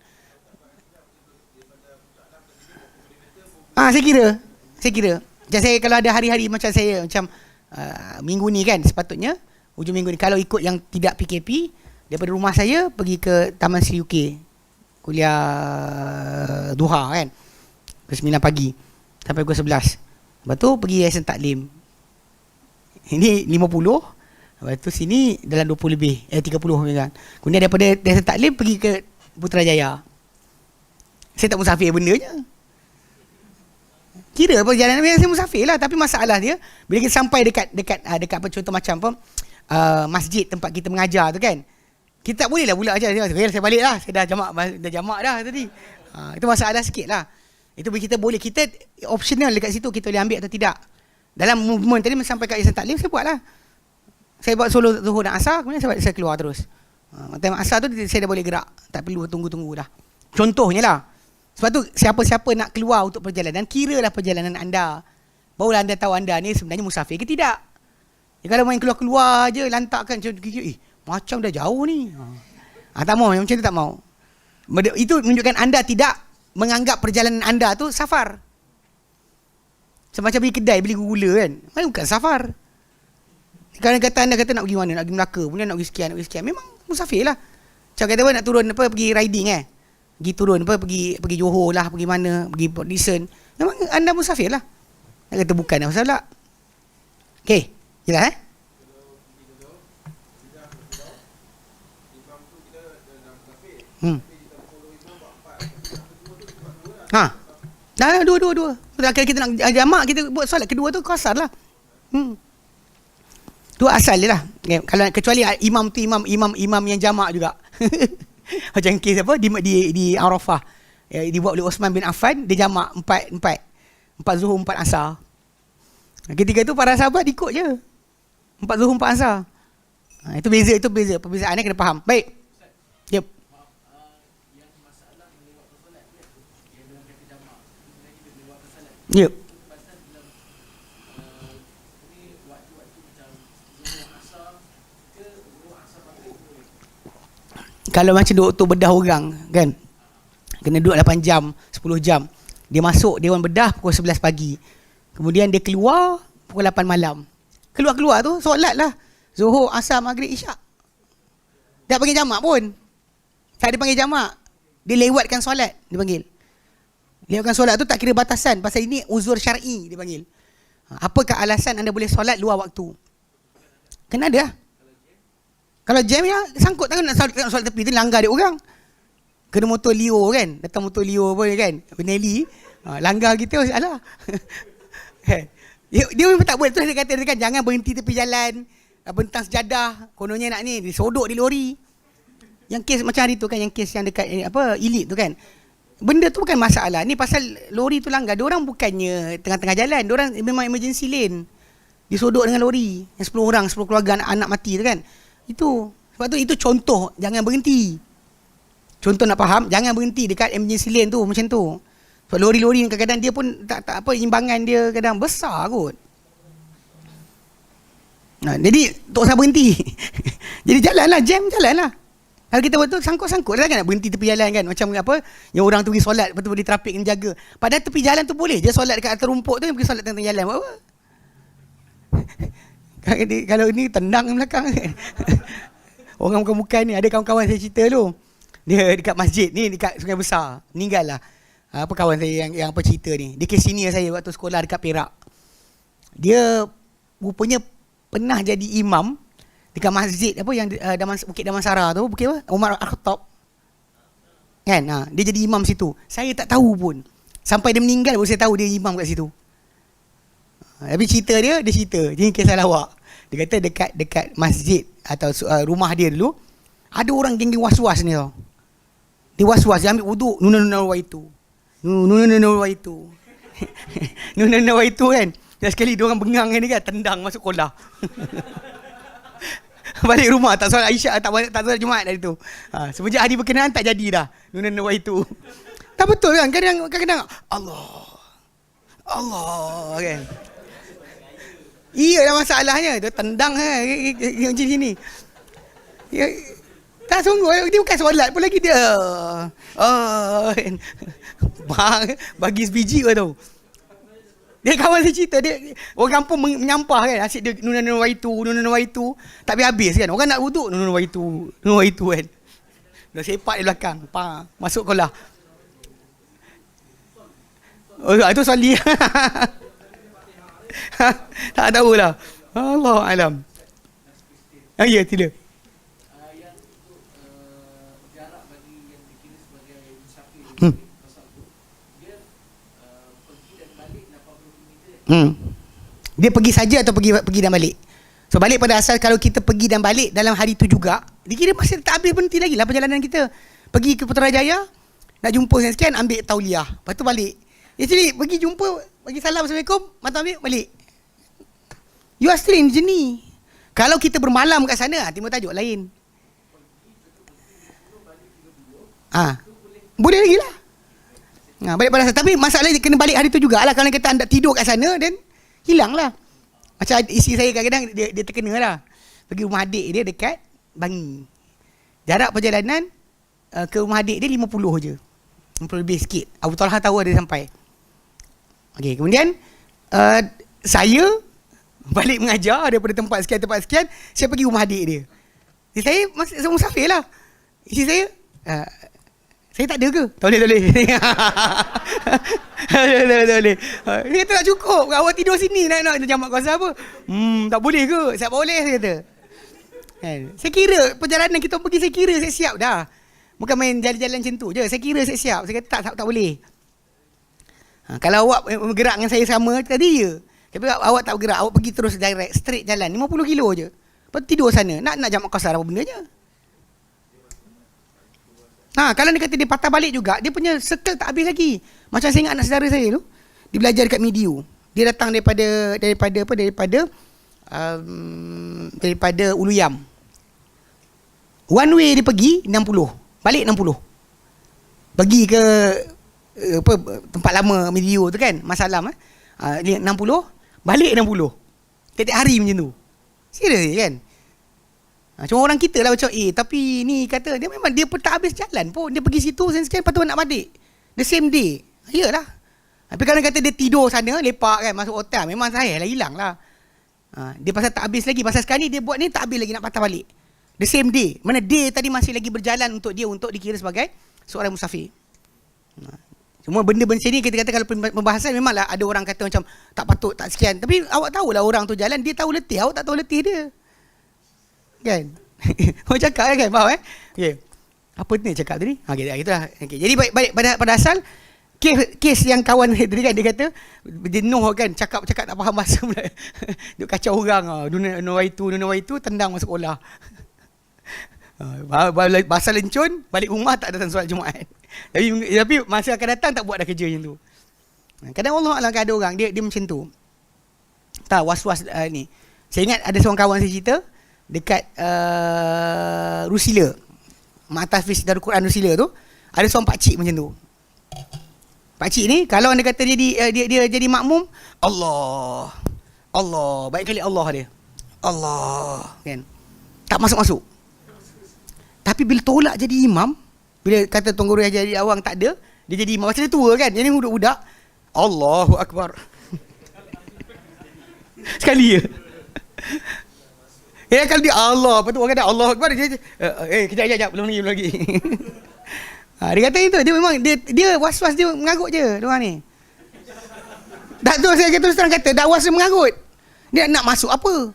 Saya kira macam saya kalau ada hari-hari macam saya macam minggu ni kan, sepatutnya hujung minggu ni kalau ikut yang tidak PKP, daripada rumah saya pergi ke Taman Sri UK kuliah duha kan, ke 9 pagi sampai pukul 11. Lepas tu pergi Yayasan Taklim, ini 50, lepas tu sini dalam 20 lebih 30 kan. Kemudian daripada Yayasan Taklim pergi ke Putrajaya. Saya tak musafir benda je, kira perjalanan biasa musafir lah. Tapi masalah dia bila kita sampai dekat apa, contoh macam apa, masjid tempat kita mengajar tu kan, kita tak boleh lah pula macam saya balik lah, saya dah jamak dah tadi. Itu masalah sikit lah. Itu kita boleh, kita optional dekat situ, kita boleh ambil atau tidak. Dalam movement tadi sampai kat Yayasan Taklim, saya buat lah, saya buat solo Zuhur dan Asar, kemudian saya keluar terus. Time Asar tu saya dah boleh gerak, tak perlu tunggu-tunggu dah. Contohnya lah. Sebab tu siapa-siapa nak keluar untuk perjalanan, kiralah perjalanan anda, barulah anda tahu anda ni sebenarnya musafir ke tidak. Kalau main keluar-keluar je, lantakkan macam dah jauh ni, tak mau, macam tu tak mau. Itu menunjukkan anda tidak menganggap perjalanan anda tu safar. Semacam pergi kedai beli gula kan, bukan safar. Kalau kata anda kata nak pergi mana, nak pergi Melaka, kemudian nak pergi sekian, memang musafir lah. Macam kata nak turun pergi riding pergi turun pergi Johor lah, pergi mana, pergi Port Dickson, memang anda musafir lah. Nak kata bukan, apa salah. Okey, jelas dua. Kalau kita nak jamak, kita buat solat kedua tu kasar lah. Tu asal dia lah. Kalau kecuali imam tu imam yang jamak juga. Macam kes apa di Arafah, dibuat oleh Osman bin Affan, dia jamak 4 Zuhur 4 Asar. Ketika tu para sahabat ikut je 4 Zuhur 4 Asar. Itu beza, perbezaan ni kena faham. Baik. Yep. Yep. Kalau macam doktor bedah orang kan, kena duduk 8 jam, 10 jam. Dia masuk Dewan Bedah pukul 11 pagi. Kemudian dia keluar pukul 8 malam. Keluar tu solat lah Zuhur, Asar, Maghrib, Isyak. Tak panggil jamak pun. Tak ada panggil jamak. Dia lewatkan solat, dia panggil. Lewatkan solat tu tak kira batasan, pasal ini uzur syar'i dia panggil. Apakah alasan anda boleh solat luar waktu? Kena ada lah. Kalau jam ya sangkut tangan nak solat tepi tu, langgar dia orang. Kena motor Leo kan, datang motor Leo pun kan, Benelli, langgar kita salah. Dia memang tak boleh. Terus dia kata kan, jangan berhenti tepi jalan, bentang sejadah, kononnya nak ni, disodok di lori. Yang kes macam hari tu kan, yang kes yang dekat Elite tu kan, benda tu bukan masalah. Ni pasal lori tu langgar. Diorang bukannya tengah-tengah jalan, diorang memang emergency lane, disodok dengan lori yang 10 orang, 10 keluarga anak mati tu kan. Itu sebab tu itu contoh jangan berhenti. Contoh nak faham, jangan berhenti dekat emergency lane tu macam tu. Sebab lori-lori kadang-kadang dia pun tak apa, imbangan dia kadang besar kot. Jadi tak usah berhenti. Jadi jalanlah, jam jalanlah. Kalau kita buat tu sangkut-sangkut dah kan, nak berhenti tepi jalan kan, macam apa yang orang tu pergi solat, lepas tu di trafik kena jaga. Padahal tepi jalan tu boleh je solat dekat atas rumput tu, yang pergi solat tengah jalan buat apa? Kalau ini tendang di belakang kan. Orang bukan ni, ada kawan-kawan saya cerita tu, dia dekat masjid ni, dekat Sungai Besar, meninggal lah. Apa kawan saya yang apa cerita ni, dia kes senior saya waktu sekolah dekat Perak. Dia rupanya pernah jadi imam dekat masjid apa yang Bukit Damansara tu, Bukit apa? Umar Al-Khattab kan. Dia jadi imam situ. Saya tak tahu pun, sampai dia meninggal baru saya tahu dia imam kat situ. Tapi cerita dia cerita, ini kisah lawak. Dia kata dekat masjid atau rumah dia dulu, ada orang geng was-was ni tau. Dia was-was, dia ambil wuduk, nuna-nuna itu. Nununununawaitu. Nunununawaitu kan. Dan sekali dia orang bengang ni kan, tendang masuk kolah. Balik rumah tak solat Aisyah, tak solat Jumaat dari tu. Semenjak hari berkenaan tak jadi dah. Nunununawaitu. Tak betul kan? Kadang-kadang Allah kan. Iyalah masalahnya. Dia tendang macam sini. Ya, tak sungguh. Dia bukan solat pun lagi dia. Kan. Bagi sebiji ke tu. Dia kawan saya cerita, dia orang kampung menyampah kan, asyik dia nunununawaitu, tak habis kan. Orang nak wuduk nunununawaitu kan. Dah sepak di belakang, masuk kolah. Oh, itu Salih. Tak tahulah. Allah alam. Ya, tidak. Yang untuk jarak bagi yang dikira sebagai musafir pasal tu, dia pergi dan balik 80 km. Dia pergi saja atau pergi dan balik? So balik pada asal, kalau kita pergi dan balik dalam hari tu juga, dikira masih tak habis berhenti lagi lah perjalanan kita. Pergi ke Putrajaya, nak jumpa sekian, ambil tauliah, lepas tu balik. Actually pergi jumpa, bagi salam, Assalamualaikum, mata ambil, balik. You are still in journey. Kalau kita bermalam kat sana, timbul tajuk lain. Boleh lagi lah. Balik pada asal. Tapi masalahnya kena balik hari tu jugalah. Kalau kita anda tidur kat sana, then hilang lah. Macam isteri saya kadang-kadang dia terkena lah. Pergi rumah adik dia dekat Bangi. Jarak perjalanan ke rumah adik dia 50 je. 50 lebih sikit. Abu Talha tahu ada sampai. Okey, kemudian saya balik mengajar daripada tempat sekian, saya pergi rumah adik dia. Jadi saya masih musafir lah. Isteri saya, saya tak ada ke? Tak boleh. Boleh. Dia kata tak cukup. Awak tidur sini nak jamak kuasa apa? Tak boleh ke? Saya boleh, saya kata. Saya kira perjalanan kita pergi, saya kira saya siap dah. Bukan main jalan-jalan macam tu je. Saya kira saya siap. Saya kata tak boleh. Kalau awak bergerak dengan saya sama tadi je. Tapi awak tak bergerak, awak pergi terus direct, straight jalan 50 kilo je. Lepas tidur sana. Nak jamak kuasa apa benda je? Kalau dia kata dia patah balik juga, dia punya circle tak habis lagi. Macam saya ingat anak saudara saya tu, dia belajar dekat Mediu. Dia datang daripada Uluyam. One way dia pergi 60, balik 60. Pergi ke tempat lama Mediu tu kan, Masalam dia 60, balik 60. Tiap-tiap hari macam tu. Serius kan? Cuma orang kita lah macam tapi ni kata dia memang dia pun tak habis jalan pun. Dia pergi situ sekian, lepas tu nak balik the same day. Yalah. Tapi kalau kata dia tidur sana, lepak kan, masuk hotel, memang saya lah hilang lah. Dia pasal tak habis lagi. Pasal sekarang ni dia buat ni tak habis lagi nak patah balik the same day. Mana day tadi masih lagi berjalan untuk dia, untuk dikira sebagai seorang musafir. Semua benda-benda ni kita kata kalau pembahasan memanglah ada orang kata macam tak patut, tak sekian. Tapi awak tahulah orang tu jalan, dia tahu letih, awak tak tahu letih dia. Kan? Awak cakap kan? Faham okay. Apa ni cakap tadi? Itulah. Okay. Jadi baik pada asal kes yang kawan saya tadi kan, dia kata jenuh kan, cakap tak faham bahasa pula. Duk kacau orang. Nunawaitu tendang masuk sekolah. Bahasa lencun, balik rumah tak datang solat Jumaat. Tapi masa akan datang tak buat dah kerja macam tu. Kadang Allah lah ada orang dia macam tu. Tak was-was ni. Saya ingat ada seorang kawan saya cerita dekat Rusila. Ma'atafis Darul Quran Rusila tu, ada seorang pakcik macam tu. Pakcik ni kalau anda kata dia jadi makmum, Allah, baik kali Allah dia. Allah kan. Tak masuk-masuk. Tapi bila tolak jadi imam, bila kata Tuan Guru Haji Awang tak ada, dia jadi imam. Macam dia tua kan, dia ni budak-budak, Allahu Akbar. Sekali je. Kalau dia Allah, lepas tu orang kata Allahu Akbar, dia kejap, belum lagi. Dia kata itu, dia memang dia was-was, dia mengarut je dia orang ni. Tak tu saya terus terang kata, dah was dia mengarut. Dia nak masuk apa?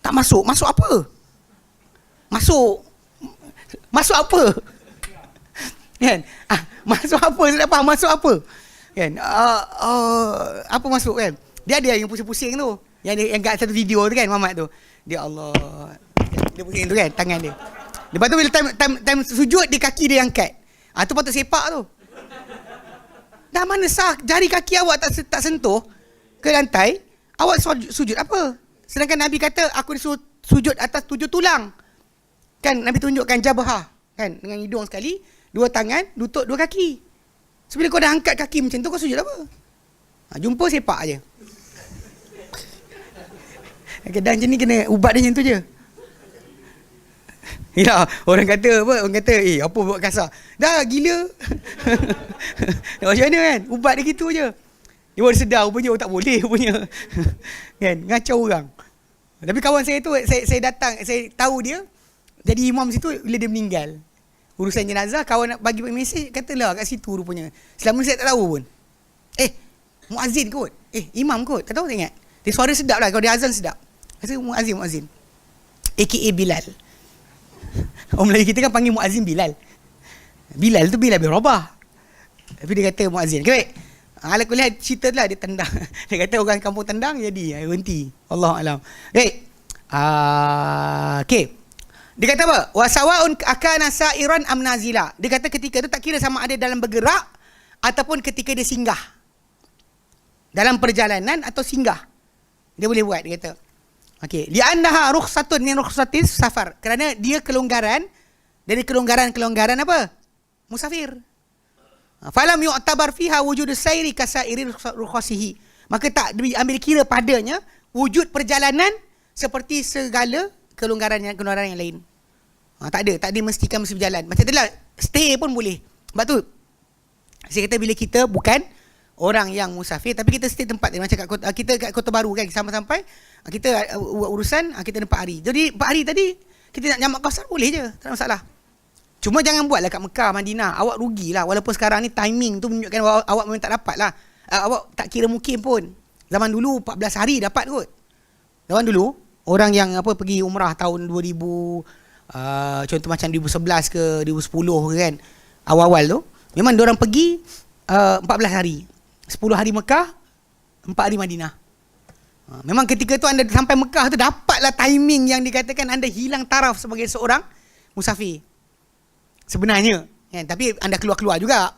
Tak masuk apa? Masuk apa? Kan? Masuk apa? Saya tak faham masuk apa? Kan? Apa masuk kan? Dia ada yang pusing-pusing tu. Yang kat satu video tu kan, Muhammad tu. Dia Allah. Dia pusing tu kan, tangan dia. Lepas tu bila time sujud, dia kaki dia angkat. Tu patut sepak tu. Dah mana sah jari kaki awak tak sentuh ke lantai, awak sujud apa? Sedangkan Nabi kata aku disuruh sujud atas 7 tulang. Kan Nabi tunjukkan jabhah kan, dengan hidung sekali, 2 tangan, lutut, 2 kaki. So, bila kau dah angkat kaki macam tu, kau sujud apa? Jumpa sepak je. Kadang macam ni kena ubat dia macam tu je. Ya, orang kata apa? Orang kata, apa buat kasar? Dah gila. Macam mana kan? Ubat dia gitu je. Dia baru sedar rupanya tak boleh rupanya. Kan? Ngacau orang. Tapi kawan saya tu, saya datang, saya tahu dia jadi imam situ bila dia meninggal. Urusan jenazah, kawan nak bagi mesej, katalah kat situ rupanya. Selama ni saya tak tahu pun. Muazzin kot. Imam kot. Tak tahu, tak ingat. Dia suara sedap lah. Kalau dia azan sedap. Rasa muazzin. AKA Bilal. Orang Melayu kita kan panggil muazzin Bilal. Bilal tu Bilal bin Rabah. Tapi dia kata muazzin. Okay, baik. Ala kulihat cerita lah dia tendang. Dia kata orang kampung tendang jadi berhenti. Allah alam. Baik. Okay. Dia kata apa? Wasawaun akana sa'iran am nazila. Dia kata ketika tu tak kira sama ada dalam bergerak ataupun ketika dia singgah. Dalam perjalanan atau singgah. Dia boleh buat, dia kata. Okey, li'annaha rukhsatun min rukhsatis safar. Kerana dia kelonggaran dari kelonggaran apa? Musafir. Falam yu'tabar fiha wujud sairi kasairi rukhasihi. Maka tak diambil kira padanya wujud perjalanan seperti segala kelonggaran yang lain. Tak ada mesti berjalan. Macam itulah stay pun boleh. Sebab tu saya kata bila kita bukan orang yang musafir tapi kita stay tempat dia, macam kita kat Kota Baru kan, sampai kita buat urusan, kita ada 4 hari. Jadi 4 hari tadi kita nak jamak qasar boleh je, tak ada masalah. Cuma jangan buatlah kat Mekah, Madinah. Awak rugilah, walaupun sekarang ni timing tu menunjukkan awak memang tak dapat lah. Awak tak kira mukim pun. Zaman dulu 14 hari dapat kot. Zaman dulu orang yang pergi umrah tahun 2000, contoh macam 2011 ke 2010 ke kan, awal-awal tu memang diorang pergi 14 hari. 10 hari Mekah, 4 hari Madinah. Memang ketika tu anda sampai Mekah tu dapatlah timing yang dikatakan anda hilang taraf sebagai seorang musafir. Sebenarnya kan? Tapi anda keluar-keluar juga.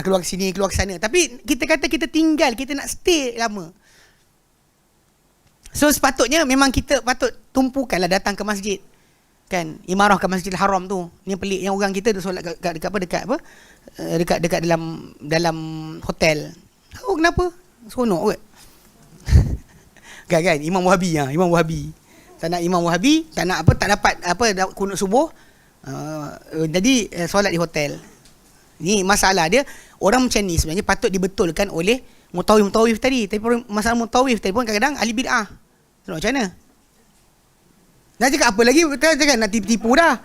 Keluar ke sini, keluar ke sana. Tapi kita kata kita tinggal, kita nak stay lama. So sepatutnya memang kita patut tumpukanlah datang ke masjid. Kan, imarah ke Masjidil Haram tu. Ni pelik yang orang kita tu solat dekat dalam hotel. Oh, kenapa? Seronok kot. kan Imam Wahabi. Tak nak Imam Wahabi, tak dapat kunut subuh. Jadi solat di hotel. Ni masalah dia. Orang macam ni sebenarnya patut dibetulkan oleh mutawif tadi. Tapi masalah mutawif tadi pun kadang-kadang ahli bid'ah. Macam mana? Nak cakap apa lagi? Kita cakap nak tipu dah.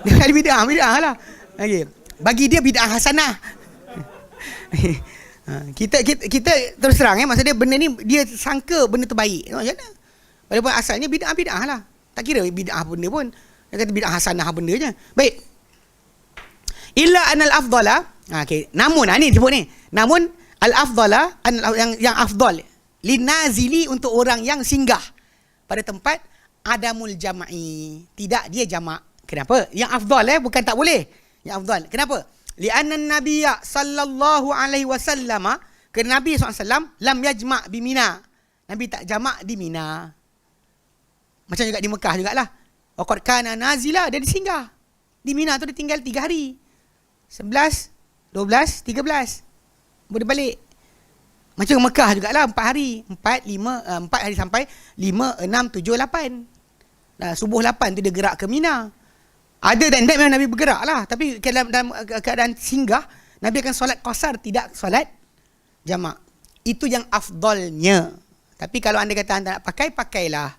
Dia ahli bid'ah lah. Okay. Bagi dia bid'ah hasanah. Kita terus terang maksud dia benda ni dia sangka benda tu baik. Macam mana? Walaupun asalnya bid'ah lah. Tak kira bid'ah benda pun. Dia kata bid'ah hasanah benda je. Baik. Illa anal afdala. Okey, namun ni sebut ni. Namun al afdala yang afdal linazili untuk orang yang singgah pada tempat adamul jama'i. Tidak dia jamak. Kenapa? Yang afdal bukan tak boleh. Yang afdal. Kenapa? Li'anna an-nabiyya sallallahu alaihi wasallam, kerana Nabi SAW lam yajma' bi Mina. Nabi tak jamak di Mina. Macam juga di Mekah jugalah. Wa qad kana nazila, dia disinggah. Di Mina tu dia tinggal 3 hari. 11, 12, 13. Boleh balik. Macam Mekah jugalah 4 hari. 4 hari sampai 5, 6, 7, 8. Subuh 8 tu dia gerak ke Mina. Ada dan memang Nabi bergerak lah. Tapi dalam keadaan singgah, Nabi akan solat qasar, tidak solat jamak. Itu yang afdalnya. Tapi kalau anda kata anda nak pakai, pakailah.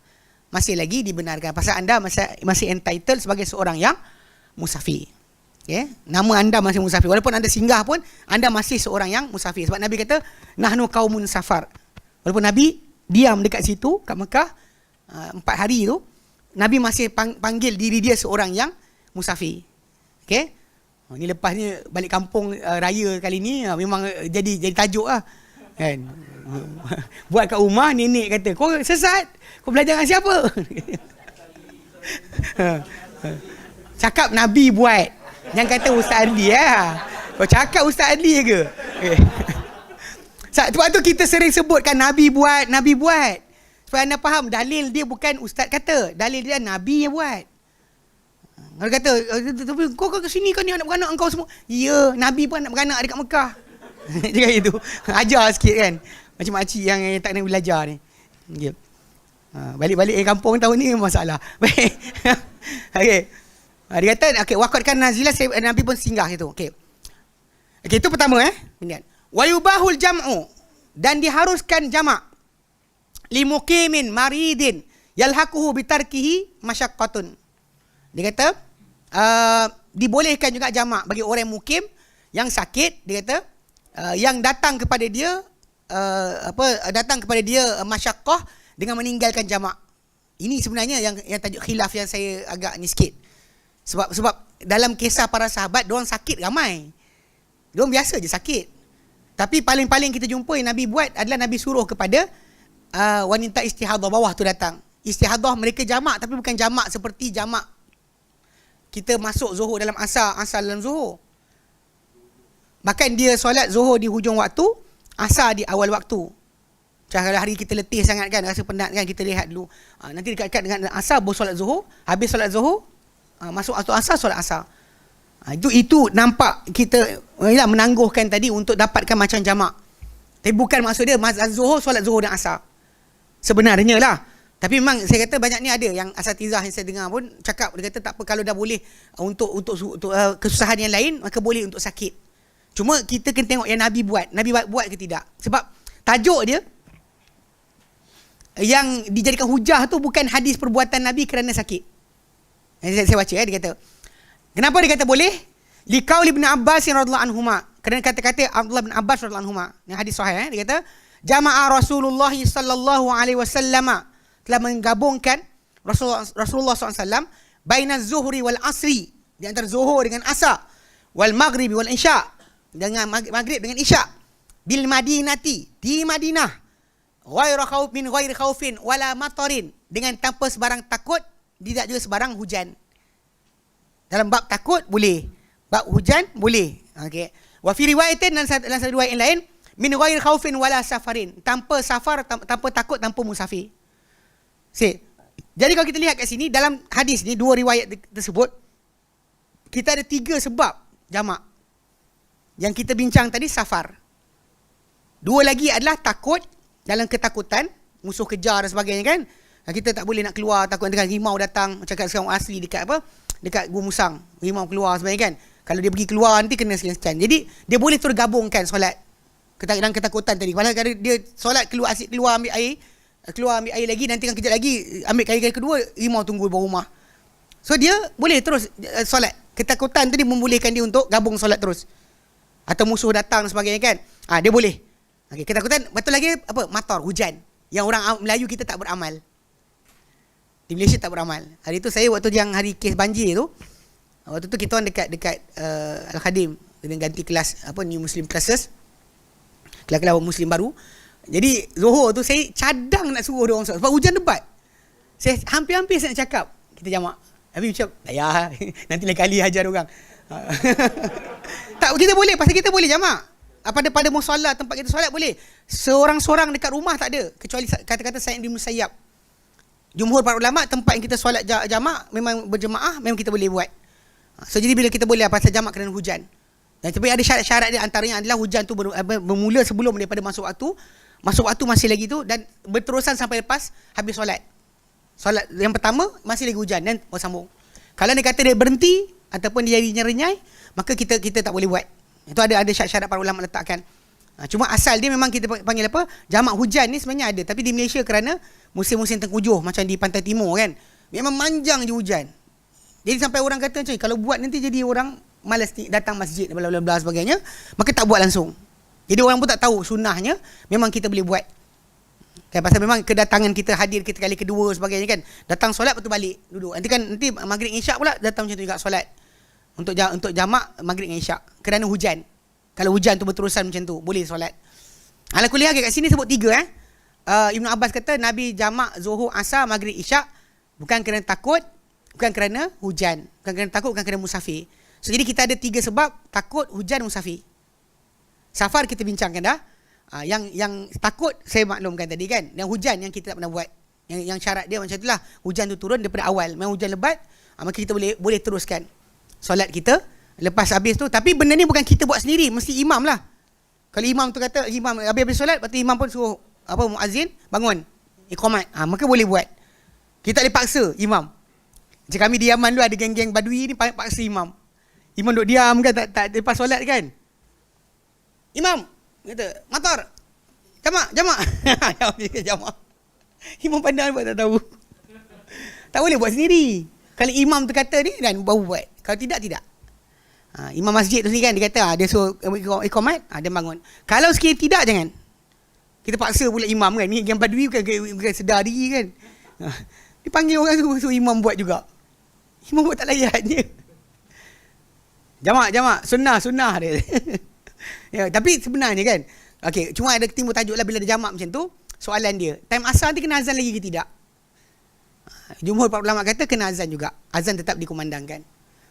Masih lagi dibenarkan. Pasal anda masih entitled sebagai seorang yang musafir. Okay? Nama anda masih musafir. Walaupun anda singgah pun, anda masih seorang yang musafir. Sebab Nabi kata, nahnu qaumun safar. Walaupun Nabi diam dekat situ, kat Mekah, 4 hari tu, Nabi masih panggil diri dia seorang yang musafir. Okay? Ni lepas ni balik kampung raya kali ni memang jadi tajuk lah. Kan? Buat kat rumah nenek kata, kau sesat. Kau belajar dengan siapa? Cakap Nabi buat. Yang kata Ustaz Adli Kau cakap Ustaz Adli ke? Okay. Sebab tu kita sering sebutkan Nabi buat. Supaya anda faham, dalil dia bukan ustaz kata. Dalil dia Nabi yang buat. Kalau kata, tapi kau ke sini kan ni anak-beranak engkau semua. Ya, Nabi pun anak beranak dekat Mekah. Dia kata itu. Ajar sikit kan. Macam makcik yang tak nak belajar ni. Okay. Balik-balik kampung tahun ni masalah. Baik. Okey. Dia kata, okey, waqadkan nazilah, Nabi pun singgah situ. Okey. Okey, itu pertama Ingat. Wa yubahul jam'u, dan diharuskan jamak li muqimin maridin yalhaquhu bitarkihi masyaqqatun. Dia kata dibolehkan juga jamak bagi orang mukim yang sakit. Dia kata yang datang kepada dia datang kepada dia masyaqqah dengan meninggalkan jamak. Ini sebenarnya yang tajuk khilaf yang saya agak ni sikit. Sebab dalam kisah para sahabat, diorang sakit ramai. Diorang biasa je sakit. Tapi paling-paling kita jumpa yang Nabi buat adalah Nabi suruh kepada wanita istihadah bawah tu datang. Istihadah mereka jamak, tapi bukan jamak seperti jamak kita masuk Zuhur dalam asar dalam Zuhur. Bahkan dia solat Zuhur di hujung waktu, asar di awal waktu. Macam kalau hari kita letih sangat kan, rasa penat kan, kita lihat dulu. Nanti dekat-dekat dengan asar baru solat Zuhur, habis solat Zuhur, masuk waktu asar, solat asar. Itu nampak kita menangguhkan tadi untuk dapatkan macam jamak. Tapi bukan maksud dia Zuhur, solat Zuhur dan asar. Sebenarnya lah. Tapi memang saya kata banyak ni ada yang asatizah yang saya dengar pun cakap, dia kata tak apa, kalau dah boleh untuk kesusahan yang lain, maka boleh untuk sakit. Cuma kita kena tengok yang Nabi buat. Nabi buat ke tidak. Sebab tajuk dia yang dijadikan hujah tu bukan hadis perbuatan Nabi kerana sakit. Saya baca dia kata. Kenapa dia kata boleh? Liqaul Ibn Abbas radhiyallahu anhuma. Kerana kata-kata Abdullah bin Abbas radhiyallahu anhuma. Yang hadis sahih dia kata, jama'a Rasulullah sallallahu alaihi wasallam, telah menggabungkan Rasulullah SAW baina zuhri wal asri, di antara zuhur dengan asar, wal maghribi wal isya, dengan maghrib dengan isya, bil madinati, di Madinah, min ghairi khaufin wala matarin, dengan tanpa sebarang takut, tidak juga sebarang hujan. Dalam bab takut boleh, bab hujan boleh. Okey. Wa fi riwayatin, dalam satu riwayat yang lain, min ghairi khaufin wala safarin, tanpa safar, tanpa takut, tanpa musafir. Jadi kalau kita lihat kat sini, dalam hadis ni, dua riwayat tersebut, kita ada 3 sebab jamak. Yang kita bincang tadi safar. 2 lagi adalah takut, dalam ketakutan, musuh kejar dan sebagainya kan. Kita tak boleh nak keluar, takut nanti kan rimau datang, macam kat sekarang asli dekat apa? Dekat Gua Musang, rimau keluar sebagainya kan. Kalau dia pergi keluar nanti kena sekian. Jadi dia boleh tergabungkan solat dalam ketakutan tadi. Kalau dia solat keluar ambil air lagi, nanti kan kejap lagi ambil kali kedua, rimau tunggu bawah rumah. So dia boleh terus solat. Ketakutan tadi membolehkan dia untuk gabung solat terus. Atau musuh datang dan sebagainya kan. Dia boleh. Okey, ketakutan. Betul lagi apa? Matar, hujan. Yang orang Melayu kita tak beramal. Di Malaysia tak beramal. Hari tu saya waktu yang hari kes banjir tu, waktu tu kita orang dekat Al-Khadim dengan ganti kelas New Muslim Classes. Kelas-kelas Muslim baru. Jadi Zuhur tu saya cadang nak suruh dia orang solat sebab hujan lebat. Saya hampir-hampir saya nak cakap kita jamak. Tapi macam tak payah. Nanti lain kali ajar orang. Tak, kita boleh, pasal kita boleh jamak. Pada musalla tempat kita solat boleh. Seorang-seorang dekat rumah tak ada, kecuali kata-kata Sa'id bin Musayyab. Jumhur para ulama, tempat yang kita solat jamak memang berjemaah, memang kita boleh buat. So jadi bila kita boleh, pasal jamak kerana hujan. Dan tapi ada syarat-syarat dia, antaranya adalah hujan tu bermula sebelum daripada masuk waktu. Masuk waktu masih lagi tu, dan berterusan sampai lepas habis solat. Solat yang pertama masih lagi hujan dan bersambung. Kalau dia kata dia berhenti ataupun dia jadi renyai, maka kita tak boleh buat. Itu ada syarat-syarat para ulama letakkan. Cuma asal dia memang kita panggil apa? Jamak hujan ni sebenarnya ada, tapi di Malaysia kerana musim-musim tengkujuh macam di pantai timur kan, memang manjang je hujan. Jadi sampai orang kata macam kalau buat nanti jadi orang malas datang masjid bla bla bla sebagainya, maka tak buat langsung. Jadi orang pun tak tahu sunnahnya, memang kita boleh buat. Kan, pasal memang kedatangan kita, hadir kita kali kedua sebagainya kan. Datang solat lepas tu balik, duduk. Nanti maghrib isyak pula datang macam tu juga solat. Untuk jamak maghrib dengan isyak kerana hujan. Kalau hujan tu berterusan macam tu, boleh solat. Ala kuliah kat sini sebut 3 Ibn Abbas kata Nabi jamak Zuhur, Asar, Maghrib, Isyak bukan kerana takut, bukan kerana hujan. Bukan kerana takut, bukan kerana musafir. So jadi kita ada 3 sebab: takut, hujan, musafir. Safar kita bincangkan dah. Yang takut saya maklumkan tadi kan. Yang hujan yang kita tak pernah buat. Yang syarat dia macam itulah. Hujan tu turun daripada awal. Memang hujan lebat, maka kita boleh teruskan solat kita lepas habis tu. Tapi benda ni bukan kita buat sendiri, mesti imam lah. Kalau imam tu kata imam habis solat, lepas tu imam pun suruh muazzin bangun iqamat, maka boleh buat. Kita tak boleh paksa imam. Macam kami di Yaman tu ada geng-geng badui ni paksa imam. Imam duduk diam kan, tak lepas solat kan. Imam kata, "Matar. Jamak." Jamak. Imam pandang buat tak tahu. Tak boleh buat sendiri. Kalau imam tu kata ni dan baru buat. Kalau tidak, tidak. Imam masjid tu sendiri kan, dia kata dia suruh iqamat, dia bangun. Kalau sekiranya tidak, jangan. Kita paksa pula imam kan. Ni yang badui bukan sedar diri kan. Dipanggil orang suruh imam buat juga. Imam buat tak layak je. Jamak. Sunnah dia. Ya, tapi sebenarnya kan, okey, cuma ada timbul tajuk lah bila ada jamak macam tu, soalan dia, time asar nanti kena azan lagi ke tidak? Jumhur para ulama kata kena azan juga. Azan tetap dikumandangkan.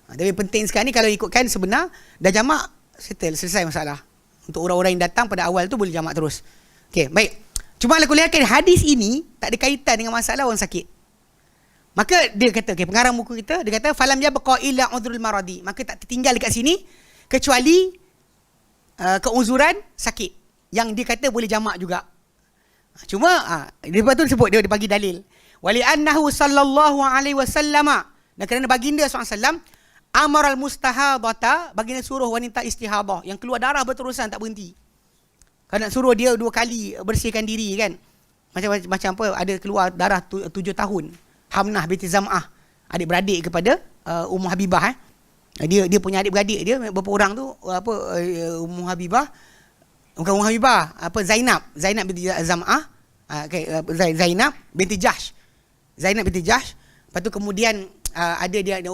Tapi penting sekarang ni kalau ikutkan sebenar, dah jamak, selesai masalah. Untuk orang-orang yang datang pada awal tu boleh jamak terus. Okey, baik. Cuma aku lihatkan hadis ini tak ada kaitan dengan masalah orang sakit. Maka dia kata, pengarang buku kita, dia kata falam yabqa illa udhrul maradi. Maka tak tertinggal dekat sini kecuali keuzuran sakit yang dia kata boleh jamak juga. Cuma lepas tu disebut dia bagi dalil. Wali annahu sallallahu alaihi wasallam, dan kerana baginda SAW amaral mustahadata, baginda suruh wanita istihadah yang keluar darah berterusan tak berhenti. Kalau nak suruh dia 2 kali bersihkan diri kan. Macam apa, ada keluar darah 7 tahun. Hamnah binti Zam'ah, adik-beradik kepada Ummu Habibah. Dia punya adik-beradik dia berapa orang tu, Ummu Habibah, bukan Ummu Habibah, Zainab binti Zam'ah, Zainab binti Jahsh. Lepas tu kemudian ada dia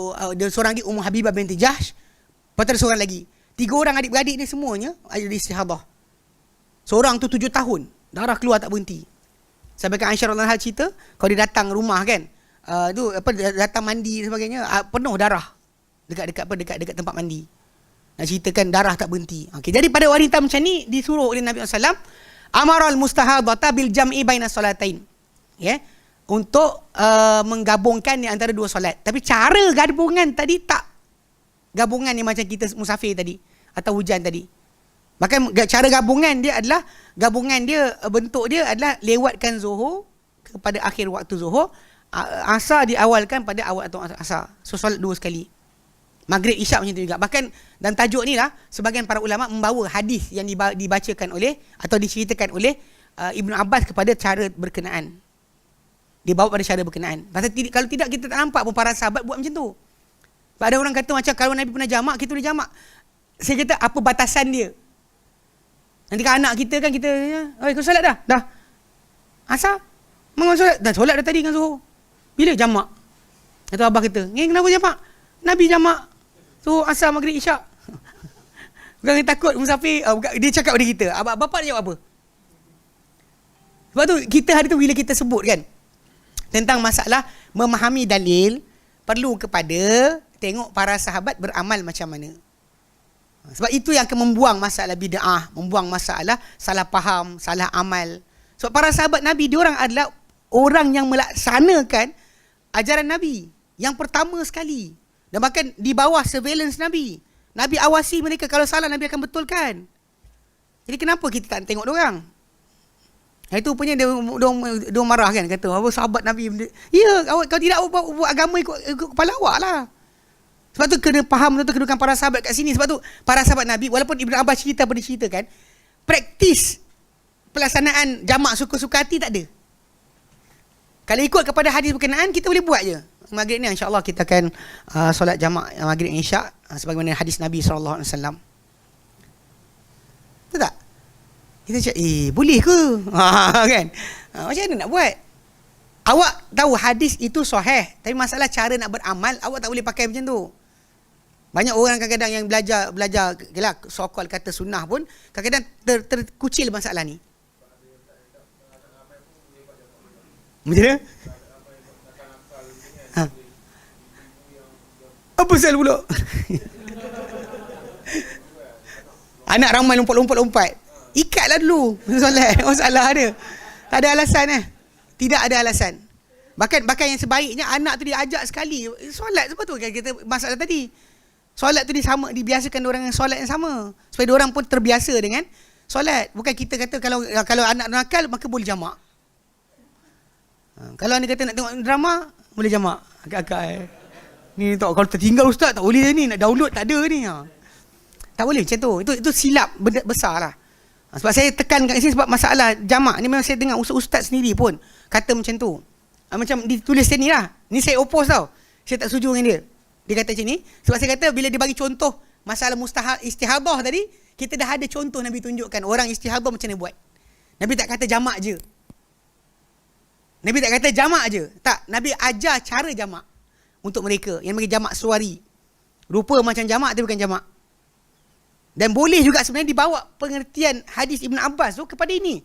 seorang lagi Ummu Habibah binti Jahsh. Lepas tu ada seorang lagi. 3 orang adik-beradik ni semuanya ada di istihadah. Seorang tu 7 tahun, darah keluar tak berhenti. Sampai kan Aisyah radhiyallahu anha cerita, kalau dia datang rumah kan, datang mandi dan sebagainya, penuh darah dekat tempat mandi. Nak ceritakan darah tak berhenti. Okey, jadi pada wanita macam ni disuruh oleh Nabi SAW amaral mustahadata bil jam'i baina salatain. Ya. Untuk menggabungkan di antara 2 solat. Tapi cara gabungan tadi tak gabungan yang macam kita musafir tadi atau hujan tadi. Bahkan cara gabungan dia adalah bentuk dia adalah lewatkan zuhur kepada akhir waktu zuhur, asar diawalkan pada awal atau asar. So solat 2 sekali. Maghrib isyak macam tu juga. Bahkan dan tajuk ni lah sebahagian para ulama membawa hadis yang dibacakan oleh atau diceritakan oleh Ibnu Abbas kepada cara berkenaan. Dibawa pada cara berkenaan. Pasal kalau tidak kita tak nampak pun para sahabat buat macam tu. Ada orang kata macam kalau Nabi pernah jamak, kita boleh jamak. Saya kata apa batasan dia? Nanti kan anak kita kan kita, "Oi, kau solat dah?" "Dah." "Asar?" "Memang solat." "Dah solat dah tadi dengan zuhur." "Bila jamak?" Atau abah kata, "Ni kenapa jamak?" "Nabi jamak zuhur, asar, maghrib, isyak." Bukan dia takut musafir, dia cakap pada kita. Bapa dia jawab apa? Sebab tu kita hari tu bila kita sebut kan tentang masalah memahami dalil, perlu kepada tengok para sahabat beramal macam mana. Sebab itu yang akan membuang masalah bid'ah, membuang masalah salah faham, salah amal. Sebab para sahabat Nabi, diorang adalah orang yang melaksanakan ajaran Nabi yang pertama sekali. Dan bahkan di bawah surveillance Nabi. Nabi awasi mereka, kalau salah Nabi akan betulkan. Jadi kenapa kita tak tengok diorang? Itu punya dia marah kan, kata apa sahabat Nabi. Ya, awak kalau tidak awak buat agama ikut kepala awak lah. Sebab tu kena faham betul kedudukan para sahabat kat sini. Sebab tu para sahabat Nabi, walaupun Ibn Abbas ceritakan, praktis pelaksanaan jamak suka-suka hati tak ada. Kalau ikut kepada hadis berkenaan, kita boleh buat je. Maghrib ni insya-Allah kita akan solat jamak maghrib isyak sebagaimana hadis Nabi SAW. Betul tak? Kita cakap, boleh ke? Kan? Macam mana nak buat? Awak tahu hadis itu sahih, tapi masalah cara nak beramal, awak tak boleh pakai macam tu. Banyak orang kadang-kadang yang belajar gelak so-called kata sunnah pun kadang-kadang terkucil masalah ni. Macam mana? Apa pasal pula? Anak ramai lompat-lompat. Ikatlah dulu solat. Masalah dia. Tak ada alasan Tidak ada alasan. Bahkan yang sebaiknya anak tu dia ajak sekali solat. Sebab tu kan kita masalah tadi. Solat tu dibiasakan orang yang solat yang sama. Supaya dia orang pun terbiasa dengan solat. Bukan kita kata kalau anak nakal maka boleh jamak. Kalau anda kata nak tengok drama boleh jamak. Agak-agak ni tak, kalau tertinggal ustaz tak boleh ni, nak download tak ada ni. Tak boleh macam tu. Itu silap besar lah. Sebab saya tekan kat sini sebab masalah jamak ni memang saya dengar ustaz sendiri pun kata macam tu. Macam ditulis sini lah. Ni saya oppose tau. Saya tak setuju dengan dia. Dia kata macam ni. Sebab saya kata bila dia bagi contoh masalah istihadah tadi, kita dah ada contoh Nabi tunjukkan orang istihadah macam mana buat. Nabi tak kata jamak je. Nabi tak kata jamak je. Tak. Nabi ajar cara jamak untuk mereka yang bagi jamak suari. Rupa macam jamak tapi bukan jamak. Dan boleh juga sebenarnya dibawa pengertian hadis Ibn Abbas tu kepada ini.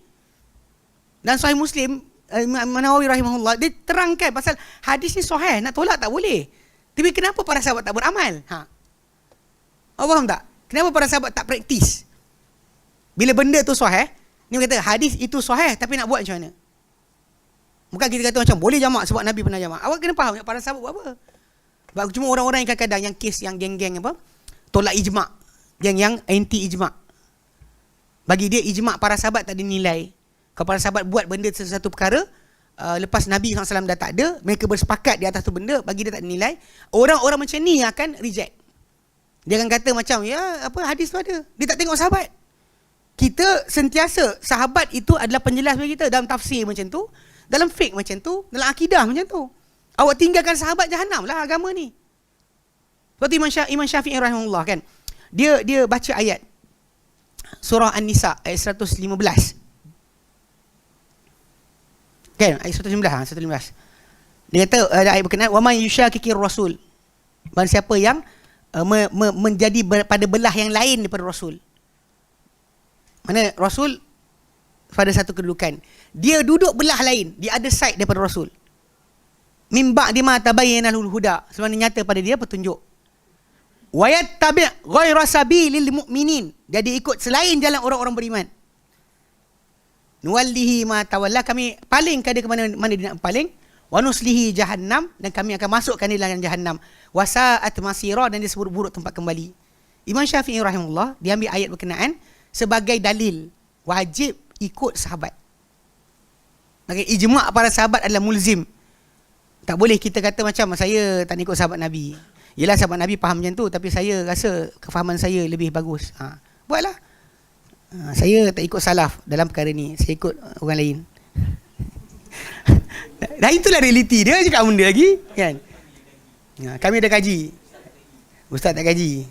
Dan Sahih Muslim, Imam Nawawi rahimahullah, dia terangkan pasal hadis ni sahih, nak tolak tak boleh. Tapi kenapa para sahabat tak beramal? Faham tak? Kenapa para sahabat tak praktis? Bila benda tu sahih, ni kata hadis itu sahih tapi nak buat macam mana? Bukan kita kata macam boleh jamak sebab Nabi pernah jamak. Awak kena faham para sahabat buat apa? Sebab cuma orang-orang yang kadang-kadang yang kes yang geng-geng apa? Tolak ijma'. Yang anti ijma'. Bagi dia ijma' para sahabat tak ada nilai. Kalau para sahabat buat benda sesuatu perkara, lepas Nabi SAW dah tak ada, mereka bersepakat di atas tu benda, bagi dia tak ada nilai. Orang-orang macam ni akan reject. Dia akan kata macam, ya apa hadis tu ada. Dia tak tengok sahabat. Kita sentiasa, sahabat itu adalah penjelas bagi kita. Dalam tafsir macam tu, dalam fiqh macam tu, dalam akidah macam tu. Awak tinggalkan sahabat, jahanam lah agama ni. Seperti Imam Syafi'i rahimahullah kan. Dia baca ayat surah An-Nisa ayat 115. Kan ayat 115. Dia kata ada ayat berkenaan wa man yushakikir rasul. Barang siapa yang menjadi pada belah yang lain daripada rasul. Mana rasul pada satu kedudukan. Dia duduk belah lain, dia ada side daripada rasul. Min ba'di ma tabayyana lahul huda. Sebenarnya nyata pada dia petunjuk. Wa yattabi' ghayra sabilil mu'minin. Jadi ikut selain jalan orang-orang beriman. Nuwallihi ma tawalla, kami palingkan dia ke mana dia nak paling. Wa nuslihi jahannam, dan kami akan masukkan dia dalam jahannam. Wa sa'at masira, dan dia seburuk-buruk tempat kembali. Imam Syafi'i rahimahullah dia ambil ayat berkenaan sebagai dalil wajib ikut sahabat. Maka ijma' para sahabat adalah mulzim. Tak boleh kita kata macam saya tak nak ikut sahabat Nabi. Yelah sahabat Nabi faham macam tu, tapi saya rasa kefahaman saya lebih bagus. Buatlah. Saya tak ikut salaf dalam perkara ni. Saya ikut orang lain. Dah itulah realiti dia, cakap benda lagi kan. Kami ada gaji. Ustaz tak gaji.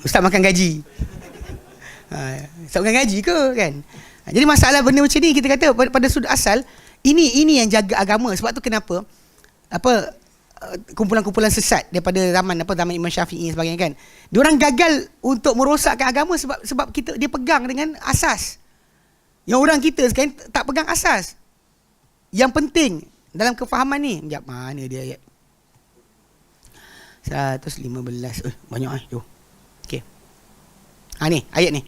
Ustaz makan gaji. Ustaz makan gaji ke kan. Jadi masalah benda macam ni kita kata pada sudut asal ini yang jaga agama. Sebab tu kenapa kumpulan-kumpulan sesat daripada zaman Imam Syafi'i dan sebagainya kan. Diorang gagal untuk merosakkan agama sebab dia pegang dengan asas. Yang orang kita sekarang tak pegang asas. Yang penting dalam kefahaman ni, sekejap mana dia ayat? 115. Banyak jom. Okey. Ni ayat ni.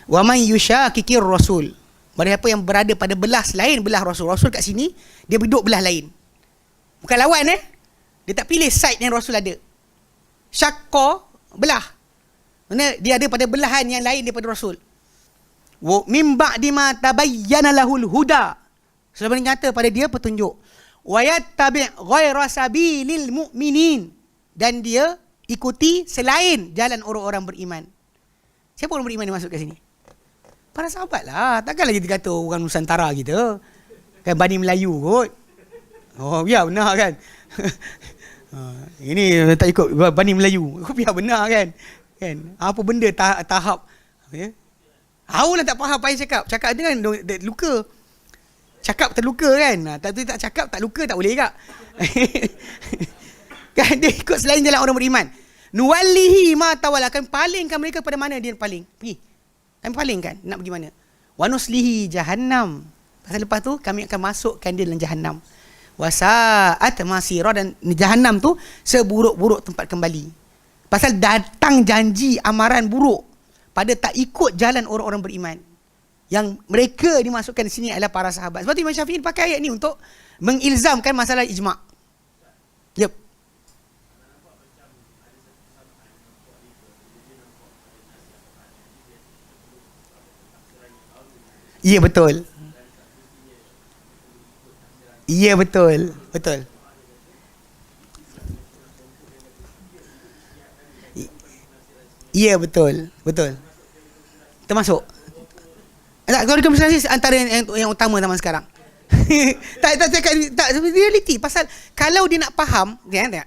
Wa man yushakikir rasul. Barang siapa yang berada pada belah selain belah Rasul. Rasul kat sini, dia duduk belah lain. Bukan lawan Dia tak pilih side yang Rasul ada. Syakka, belah. Maksudnya dia ada pada belahan yang lain daripada Rasul. Min ba'di ma tabayyana lahul huda. Sebenarnya nyata pada dia petunjuk. Wa yattabi' ghayra sabilil mu'minin. Dan dia ikuti selain jalan orang-orang beriman. Siapa orang beriman yang masuk kat sini? Para sahabat lah. Takkanlah kita kata orang Nusantara kita. Kan Bani Melayu kot. Oh biar benar kan. Ini tak ikut Bani Melayu. Biar benar kan. Apa benda tahap. Aku lah tak faham apa yang cakap. Cakap dia kan luka. Cakap terluka kan. Tak cakap tak luka tak boleh kak. Kan dia ikut selain jalan orang beriman. Nuwallihi ma tawalla, akan palingkan mereka pada mana dia paling. Pergi. Kami palingkan. Nak pergi mana? Wa nuslihi jahannam. Pasal lepas tu kami akan masukkan dia dalam jahannam. Wa sa'at masira, dan jahannam tu seburuk-buruk tempat kembali. Pasal datang janji amaran buruk pada tak ikut jalan orang-orang beriman. Yang mereka dimasukkan di sini adalah para sahabat. Sebab tu Imam Syafi'i pakai ayat ni untuk mengilzamkan masalah ijma'. Yep. Ya betul. Ya betul. Betul. Ya betul. Betul. Termasuk. Tak, kalau komunikasi antara yang utama zaman sekarang. tak reality. Pasal kalau dia nak faham, tak?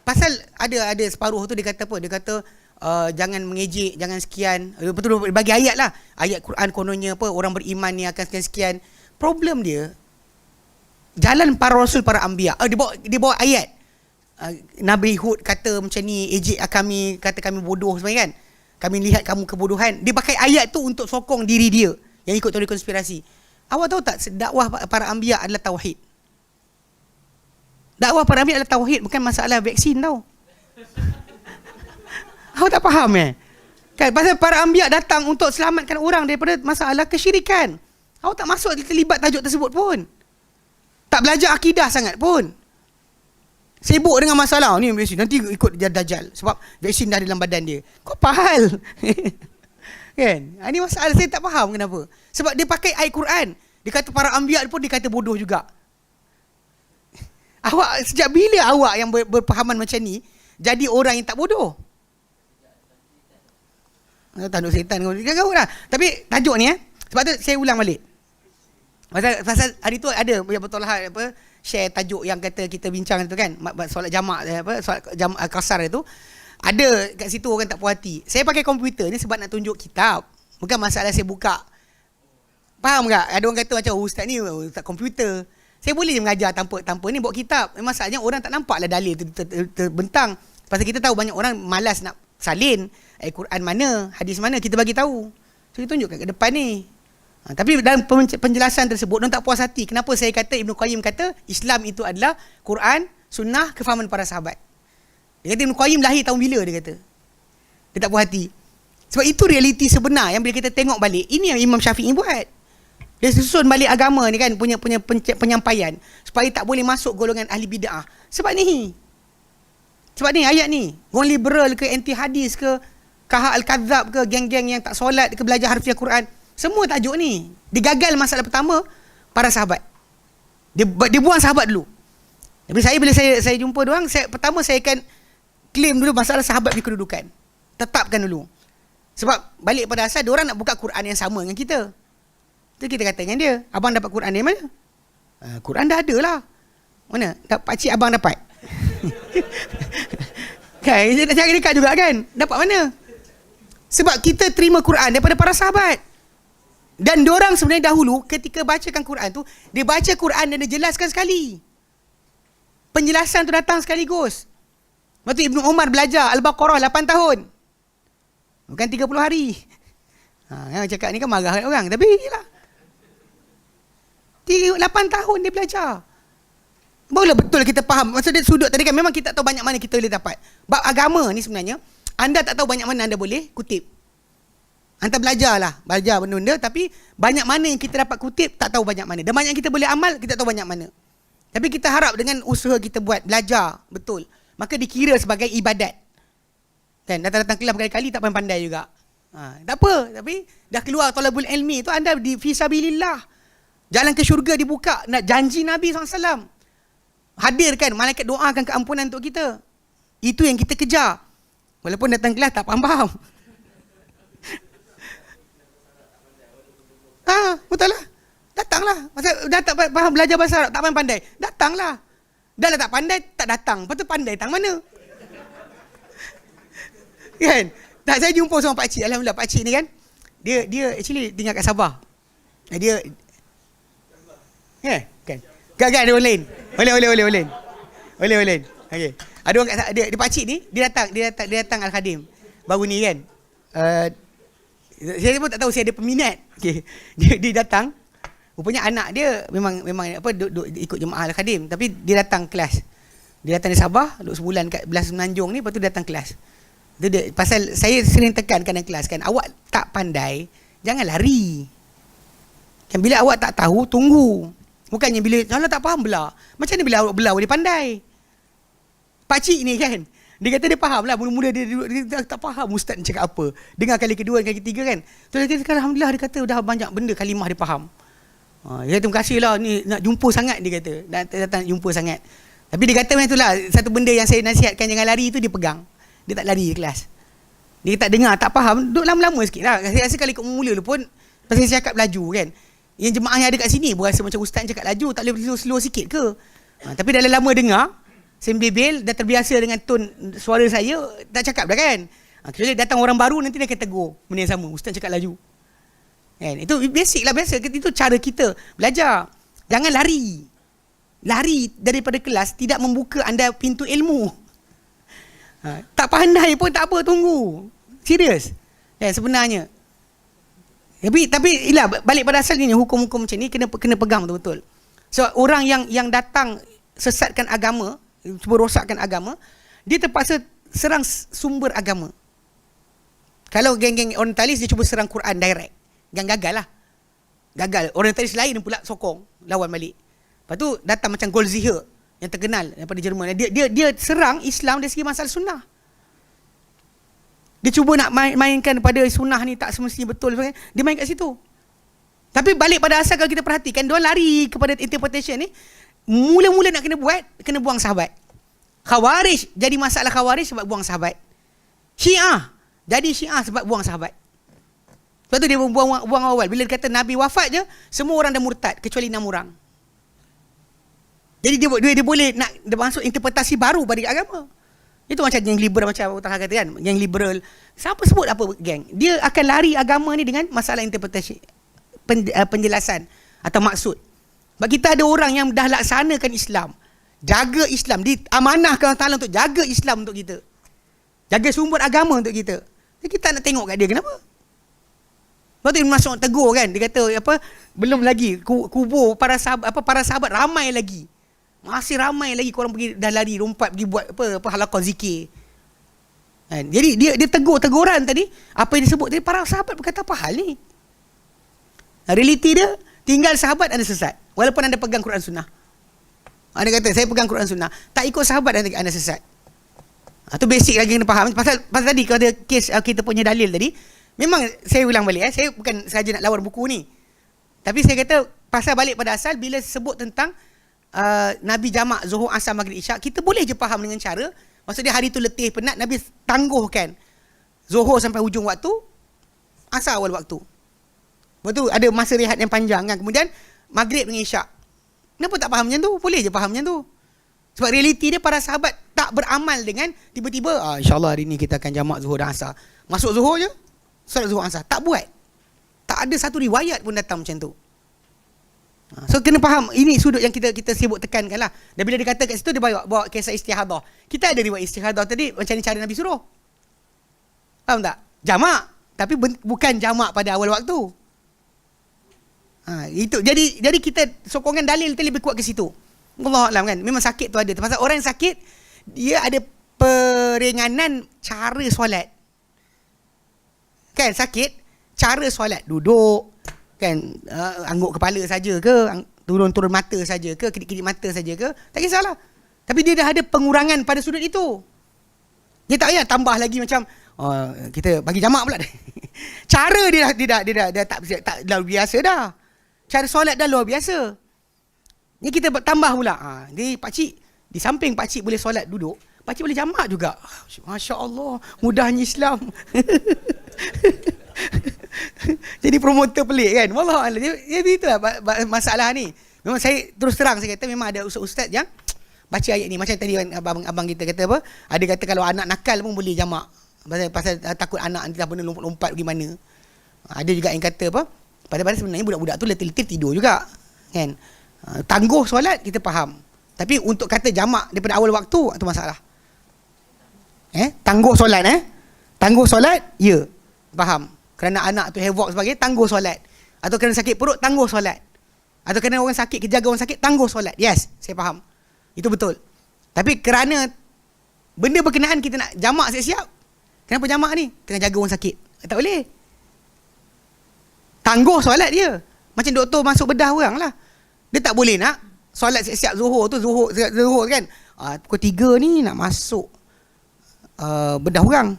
Pasal ada separuh tu dia kata apa? Dia kata jangan mengejek, jangan sekian. Betul bagi ayat lah. Ayat Quran kononnya apa? Orang beriman ni akan sekian-sekian. Problem dia jalan para rasul, para anbiya. Dia bawa ayat. Nabi Hud kata macam ni, ejek kami, kata kami bodoh sebenarnya kan. Kami lihat kamu kebodohan. Dia pakai ayat tu untuk sokong diri dia yang ikut teori konspirasi. Awak tahu tak, dakwah para anbiya adalah tauhid. Dakwah para anbiya adalah tauhid, bukan masalah vaksin tau. Awak tak faham kan? Pasal para anbiya datang untuk selamatkan orang daripada masalah kesyirikan. Awak tak masuk terlibat tajuk tersebut pun. Tak belajar akidah sangat pun. Sibuk dengan masalah ni vaksin, nanti ikut Dajjal sebab vaksin dah dalam badan dia. Kau pahal. Kan? Ini masalah saya tak faham kenapa. Sebab dia pakai ayat Quran. Dia kata para anbiya pun dia kata bodoh juga. Awak sejak bila awak yang berpahaman macam ni jadi orang yang tak bodoh? Tanduk setan kau. Kau lah. Tapi tajuk ni sebab tu saya ulang balik. Pasal hari tu ada yang betul lah apa share tajuk yang kata kita bincang tu kan, solat jamak solat jamak kasar itu. Ada kat situ orang tak puas hati. Saya pakai komputer ni sebab nak tunjuk kitab. Bukan masalah saya buka. Faham tak? Ada orang kata macam ustaz ni ustaz komputer. Saya boleh je mengajar tanpa ni bawa kitab. Masalahnya orang tak nampaklah dalil terbentang. Pasal kita tahu banyak orang malas nak salin ayat Quran mana, hadis mana, kita bagi tahu. So kita tunjukkan ke depan ni. Tapi dalam penjelasan tersebut orang tak puas hati. Kenapa saya kata Ibn Qayyim kata Islam itu adalah Quran, sunnah, kefahaman para sahabat. Dia kata Ibn Qayyim lahir tahun bila dia kata. Dia tak puas hati. Sebab itu realiti sebenar yang bila kita tengok balik, ini yang Imam Syafi'i buat. Dia susun balik agama ni kan, punya penyampaian supaya tak boleh masuk golongan ahli bid'ah. Sebab ni ayat ni. Orang liberal ke, anti hadis ke, Kahal al-Kadzab ke, geng-geng yang tak solat ke, belajar harfiah Quran. Semua tajuk ni. Dia gagal masalah pertama, para sahabat. Dia buang sahabat dulu. Tapi bila saya jumpa diorang, pertama saya akan claim dulu masalah sahabat punya kedudukan. Tetapkan dulu. Sebab balik pada asal, diorang nak buka Quran yang sama dengan kita. Tu kita kata dengan dia, abang dapat Quran dari mana? Quran dah ada lah. Mana? Pakcik abang dapat. Kan, dia nak cari dekat juga kan? Dapat mana? Sebab kita terima Quran daripada para sahabat. Dan diorang sebenarnya dahulu ketika bacakan Quran tu, dia baca Quran dan dia jelaskan sekali. Penjelasan tu datang sekaligus. Lepas tu Ibnu Umar belajar Al-Baqarah 8 tahun. Bukan 30 hari. Yang cakap ni kan marah kat orang. Tapi yelah. 8 tahun dia belajar. Barulah betul kita faham. Maksudnya sudut tadi kan memang kita tak tahu banyak mana kita boleh dapat. Bab agama ni sebenarnya, anda tak tahu banyak mana anda boleh kutip. Anda belajarlah. Belajar benda-benda. Tapi banyak mana yang kita dapat kutip, tak tahu banyak mana. Dan banyak yang kita boleh amal, kita tahu banyak mana. Tapi kita harap dengan usaha kita buat, belajar, betul. Maka dikira sebagai ibadat. Kan, datang-datang kelas berkali-kali tak pandai juga. Tak apa. Tapi dah keluar talabul ilmi tu, anda di fisabilillah. Jalan ke syurga dibuka. Nak janji Nabi SAW. Hadirkan, malaikat doakan keampunan untuk kita. Itu yang kita kejar. Walaupun datang kelas tak faham-faham. Betul lah. Datanglah. Masa dah tak faham belajar bahasa Arab, tak pandai. Datanglah. Dah lah tak pandai, tak datang. Lepas tu pandai tang mana? Kan? Tak, saya jumpa sama pakcik. Alhamdulillah pakcik ni kan. Dia actually tinggal kat Sabah. Dia kan. Kan ada orang lain. Boleh. Okey. Ada orang kat dia pakcik ni, dia datang Al-Khadim. Baru ni kan. Saya pun tak tahu saya ada peminat. Okey. Dia datang. Rupanya anak dia memang apa duduk ikut jemaah Al-Khadim, tapi dia datang kelas. Dia datang dari Sabah, duduk sebulan kat Belas Menanjung ni, lepas tu datang kelas. Itu dia. Pasal saya sering tekankan dalam kelas kan, awak tak pandai, jangan lari. Kan bila awak tak tahu, tunggu. Bukannya bila, kalau tak faham belah. Macam mana bila awak belah, awak dia pandai. Pakcik ni kan, dia kata dia faham lah. Mula-mula dia tak faham ustaz ni cakap apa. Dengar kali kedua, kali ketiga kan. Terus dia kata, Alhamdulillah, dia kata dah banyak benda kalimah dia faham. Dia kata, terima kasih lah, ni nak jumpa sangat, dia kata. Datang nak jumpa sangat. Tapi dia kata macam itulah, satu benda yang saya nasihatkan jangan lari tu, dia pegang. Dia tak lari di kelas. Dia tak dengar, tak faham, duduk lama-lama sikit lah. Saya rasa kali kat mula tu pun, pasal saya cakap laju kan. Yang jemaah yang ada kat sini berasa macam ustaz cakap laju, tak boleh slow sikit ke? Tapi dah lama dengar, saya bebel, dah terbiasa dengan tone suara saya, tak cakap dah kan? Kecuali datang orang baru, nanti dia akan tegur benda yang sama, ustaz cakap laju. Kan? Itu basic lah, biasa. Itu cara kita belajar. Jangan lari. Lari daripada kelas tidak membuka anda pintu ilmu. Tak pandai pun tak apa, tunggu. Serius. Sebenarnya. Tapi ialah balik pada asalnya hukum-hukum macam ni kena pegang betul-betul. So orang yang datang sesatkan agama, cuba rosakkan agama, dia terpaksa serang sumber agama. Kalau geng-geng orientalis dia cuba serang Quran direct. Gang gagal lah. Gagal. Orientalis lain pula sokong lawan balik. Lepas tu datang macam Goldziher yang terkenal daripada Jerman. Dia serang Islam dari segi masalah sunnah. Dia cuba nak mainkan pada sunnah ni tak semestinya betul. Dia main kat situ. Tapi balik pada asal kalau kita perhatikan, dia lari kepada interpretation ni. Mula-mula nak kena buat, kena buang sahabat. Khawarij jadi masalah Khawarij sebab buang sahabat. Syiah jadi Syiah sebab buang sahabat. Sebab tu dia buang awal. Bila dia kata Nabi wafat je, semua orang dah murtad kecuali 6 orang. Jadi dia boleh nak dia masuk interpretasi baru pada agama. Itu macam geng liberal, macam Utang kata kan, geng liberal. Siapa sebut apa geng? Dia akan lari agama ni dengan masalah interpretasi, penjelasan atau maksud. Sebab kita ada orang yang dah laksanakan Islam, jaga Islam, diamanahkan Allah Ta'ala untuk jaga Islam untuk kita, jaga sumber agama untuk kita. Jadi kita nak tengok kat dia kenapa. Lepas tu dia masuk tegur kan, dia kata apa, belum lagi kubur para sahabat ramai lagi. Masih ramai lagi korang pergi dah lari rompat pergi buat apa halaqah zikir. Kan? Jadi dia teguran tadi, apa yang disebut tadi, para sahabat berkata apa hal ni? Realiti dia, tinggal sahabat anda sesat walaupun anda pegang Quran Sunnah. Anda kata saya pegang Quran Sunnah, tak ikut sahabat anda sesat. Itu basic lagi kena faham. Pasal tadi kalau ada kes kita punya dalil tadi, memang saya ulang balik, saya bukan sahaja nak lawan buku ni. Tapi saya kata pasal balik pada asal, bila sebut tentang Nabi jamak Zuhur, Asar, Maghrib, Isyak, kita boleh je faham dengan cara, maksudnya hari tu letih, penat, Nabi tangguhkan Zuhur sampai hujung waktu, Asar awal waktu. Lepas tu ada masa rehat yang panjang kan, kemudian Maghrib dengan Isyak. Kenapa tak faham macam tu? Boleh je faham macam tu. Sebab realiti dia, para sahabat tak beramal dengan tiba-tiba insyaAllah hari ni kita akan jamak Zuhur dan Asar. Masuk Zuhur je, solat Zuhur, Asar. Tak buat. Tak ada satu riwayat pun datang macam tu. So kena faham, ini sudut yang kita sibuk tekankan lah. Dan bila dia kata kat situ, dia bawa kisah istihadah. Kita ada riwayat istihadah tadi, macam ni cara Nabi suruh. Faham tak? Jamak, tapi bukan jamak pada awal waktu. Itu jadi kita sokongan dalil tadi lebih kuat ke situ. Wallahu a'lam kan. Memang sakit tu ada. Pasal orang yang sakit, dia ada peringanan cara solat. Kan sakit, cara solat, duduk kan, angguk kepala saja ke, turun-turun mata saja ke, kedip-kedip mata saja ke, tak kisahlah. Tapi dia dah ada pengurangan pada sudut itu. Dia tak payah tambah lagi macam kita bagi jamak pula. Cara dia dah tak luar biasa dah. Cara solat dah luar biasa. Ni kita tambah pula. Jadi pakcik, di samping pakcik boleh solat duduk, pakcik boleh jamak juga. Masya-Allah, mudahnya Islam. Jadi promoter pelik kan. Wallahualam. Jadi itulah masalah ni. Memang saya terus terang saya kata, memang ada ustaz-ustaz yang baca ayat ni macam tadi abang kita kata apa, ada kata kalau anak nakal pun boleh jamak. Pasal takut anak nanti tak pernah lompat-lompat pergi mana. Ada juga yang kata apa, padahal sebenarnya budak-budak tu letih-letih tidur juga. Kan? Tangguh solat kita faham. Tapi untuk kata jamak daripada awal waktu, itu masalah. Tangguh solat Tangguh solat, ya. Faham. Kerana anak tu havoc sebagainya, tangguh solat. Atau kerana sakit perut, tangguh solat. Atau kerana orang sakit, kita jaga orang sakit, tangguh solat. Yes, saya faham. Itu betul. Tapi kerana benda berkenaan kita nak jamak siap-siap, Kenapa jamak ni? Tengah jaga orang sakit. Tak boleh. Tangguh solat dia. Macam doktor masuk bedah orang lah. Dia tak boleh nak solat siap-siap Zuhur tu, Zuhur kan. Pukul 3 ni nak masuk bedah orang.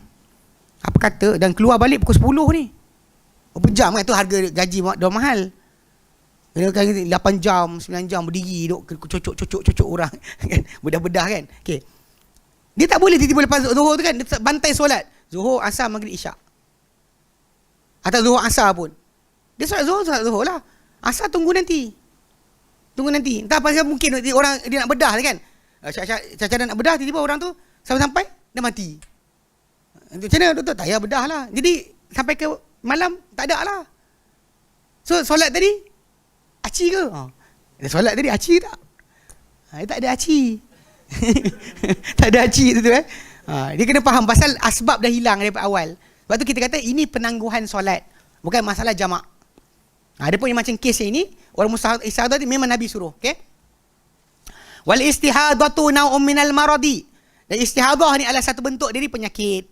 Apa kata, dan keluar balik pukul 10 ni. Berapa jam kan, tu harga gaji dah mahal. Dia kan 8 jam, 9 jam berdiri duk cocok orang kan, bedah-bedah kan. Okey. Dia tak boleh tiba-tiba lepas Zuhur tu kan, dia bantai solat. Zuhur, Asar, Maghrib, Isyak. Atau Zuhur, Asar pun. Dia solat Zuhur lah. Asar tunggu nanti. Entah pasal mungkin orang dia nak bedah kan. Caca nak bedah, tiba-tiba orang tu sampai dia mati. Macam mana doktor? Tak payah bedah lah. Jadi sampai ke malam tak ada lah. So solat tadi aci ke? Solat tadi aci tak? Tak ada aci. Tak ada aci tu dia kena faham pasal asbab dah hilang daripada awal. Sebab tu kita kata ini penangguhan solat, bukan masalah jamak. Ada pun yang macam kes ini, orang mustahadah ni memang Nabi suruh. Okay? Wal istihadatu nau'un minal maradi. Dan istihadah ni adalah satu bentuk dari penyakit.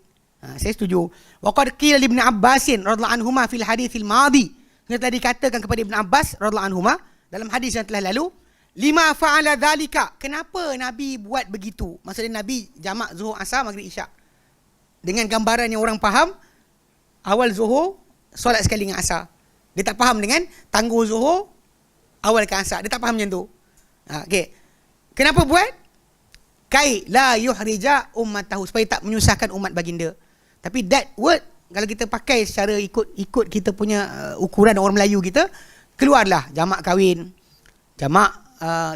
Saya setuju. Wa qad qila li Ibn Abbas radhiyallahu anhuma fil hadithil madi. Kita tadi katakan kepada Ibn Abbas radhiyallahu anhuma dalam hadis yang telah lalu, lima fa'ala dhalika. Kenapa Nabi buat begitu? Maksudnya Nabi jamak Zuhur, Asar, Maghrib, Isyak. Dengan gambaran yang orang faham, awal Zuhur solat sekali dengan Asar. Dia tak faham dengan tangguh Zuhur, awal ke Asar. Dia tak faham macam tu. Okey. Kenapa buat? Kai la yuhrija ummatahu, supaya tak menyusahkan umat baginda. Tapi that word kalau kita pakai secara ikut kita punya ukuran orang Melayu kita, keluarlah jamak kahwin, jamak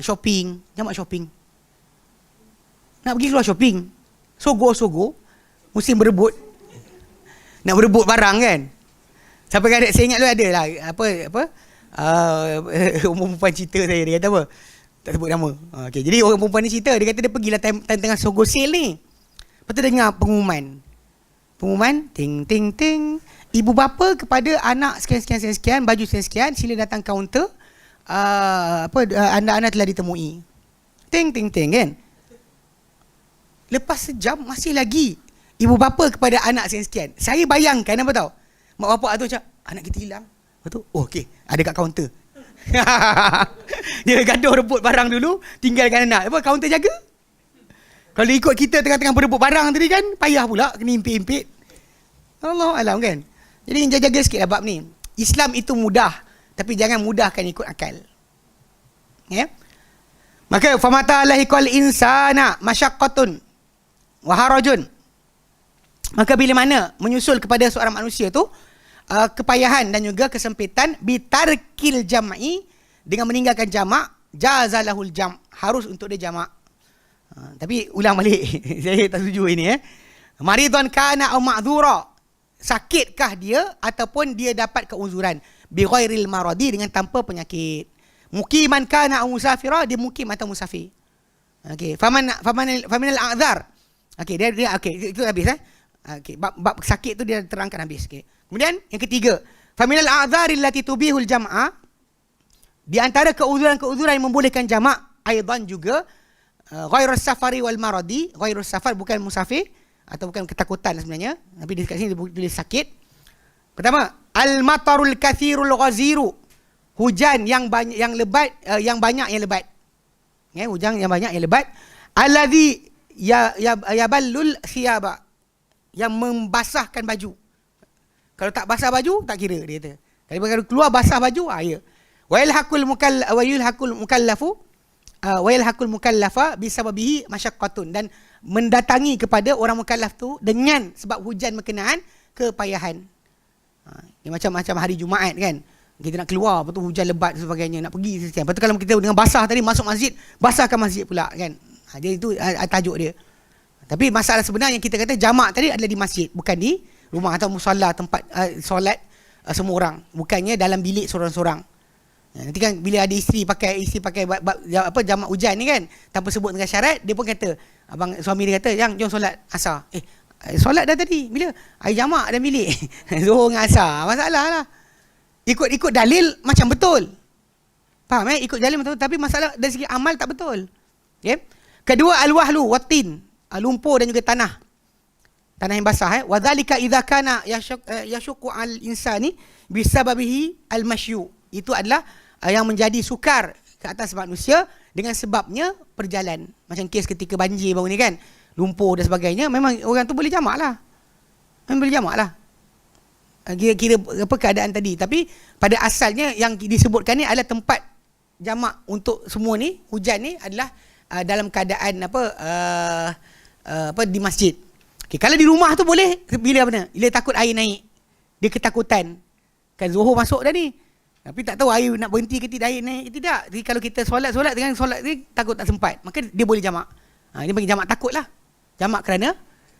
shopping. Nak pergi keluar shopping, sogo musim berebut, nak berebut barang kan. Sampai kan saya ingat ada lah perempuan cerita saya, dia kata apa, tak sebut nama. Okay, jadi orang perempuan ni cerita, dia kata dia pergilah time tengah sogo sale ni. Lepas tu dengar pengumuman, ting, ibu bapa kepada anak sekian, baju sekian, sila datang kaunter, anda telah ditemui. Ting kan. Lepas sejam masih lagi ibu bapa kepada anak sekian. Saya bayangkan apa tahu? Mak bapak tu macam, anak kita hilang. Lepas tu, okey, ada kat kaunter. Dia gaduh rebut barang dulu, tinggalkan anak. Apa kaunter jaga? Kalau ikut kita tengah-tengah berebut barang tadi kan, payah pula kena impit-impit. Allahualam kan. Jadi jaga sikit lah bab ni. Islam itu mudah, tapi jangan mudahkan ikut akal. Ya. Maka famata lahikal insana masyaqqatun wa harajun. Maka bila mana menyusul kepada seorang manusia tu kepayahan dan juga kesempitan, bitarkil jam'i, dengan meninggalkan jamak, jazalahul jam', harus untuk dia jamak. Tapi ulang balik. Saya tak setuju ini Maridun kana au ma'dzura, sakitkah dia ataupun dia dapat keuzuran, bi ghairil maradi, dengan tanpa penyakit. Muqiman kana au musafira, dia mukim atau musafir. Okey, faminal a'dzar. Okey, dia okey, itu habis okey, bab sakit tu dia terangkan habis. Okey. Kemudian yang ketiga, faminal a'dzaril lati tubihul jam'a, di antara keuzuran yang membolehkan jamak aidan juga ghairus safari wal maradi. Ghairus safar bukan musafir atau bukan ketakutan sebenarnya, tapi di kat sini dia sakit. Pertama, al matarul kathirul ghaziru, hujan yang banyak yang lebat, hujan yang banyak yang lebat. Alladhi yaballul thiyaba, yang membasahkan baju. Kalau tak basah baju tak kira, dia kata. Kalau keluar basah baju, ya. Wa yalhaqul mukallafa bisababihi masyaqqatun, dan mendatangi kepada orang mukallaf tu dengan sebab hujan berkenaan kepayahan. Dia macam hari Jumaat kan. Kita nak keluar, lepas tu hujan lebat dan sebagainya, nak pergi sekian. Lepas tu kalau kita dengan basah tadi masuk masjid, basahkan masjid pula kan. Jadi itu tajuk dia. Tapi masalah sebenarnya yang kita kata jamak tadi adalah di masjid, bukan di rumah atau musalla, tempat solat semua orang, bukannya dalam bilik seorang-seorang. Nanti kan bila ada isteri pakai jamak hujan ni kan, tanpa sebut dengan syarat, dia pun kata, abang suami dia kata, yang jom solat asar. Solat dah tadi, bila? Jamak dalam bilik. Zuhur dengan asar, masalah lah. Ikut dalil macam betul. Faham ikut dalil betul, tapi masalah dari segi amal tak betul. Okay? Kedua, al-wahlu watin, lumpur dan juga tanah. tanah yang basah. Wa dzalika idza kana yashqu al insani bisababihi al mashyu. Itu adalah yang menjadi sukar ke atas manusia dengan sebabnya perjalanan. Macam kes ketika banjir baru ni kan, lumpur dan sebagainya, memang orang tu boleh jamak lah. Memang boleh jamak lah. Kira apa keadaan tadi. Tapi pada asalnya yang disebutkan ni adalah tempat jamak untuk semua ni, hujan ni adalah dalam keadaan di masjid. Okay, kalau di rumah tu boleh bila apa? Bila takut air naik. Dia ketakutan. Kan Zuhur masuk dah ni. Tapi tak tahu air nak berhenti ke tidak, air naik ke tidak. Jadi kalau kita solat dengan solat ni takut tak sempat, maka dia boleh jamak. Dia bagi jamak takut lah. Jamak kerana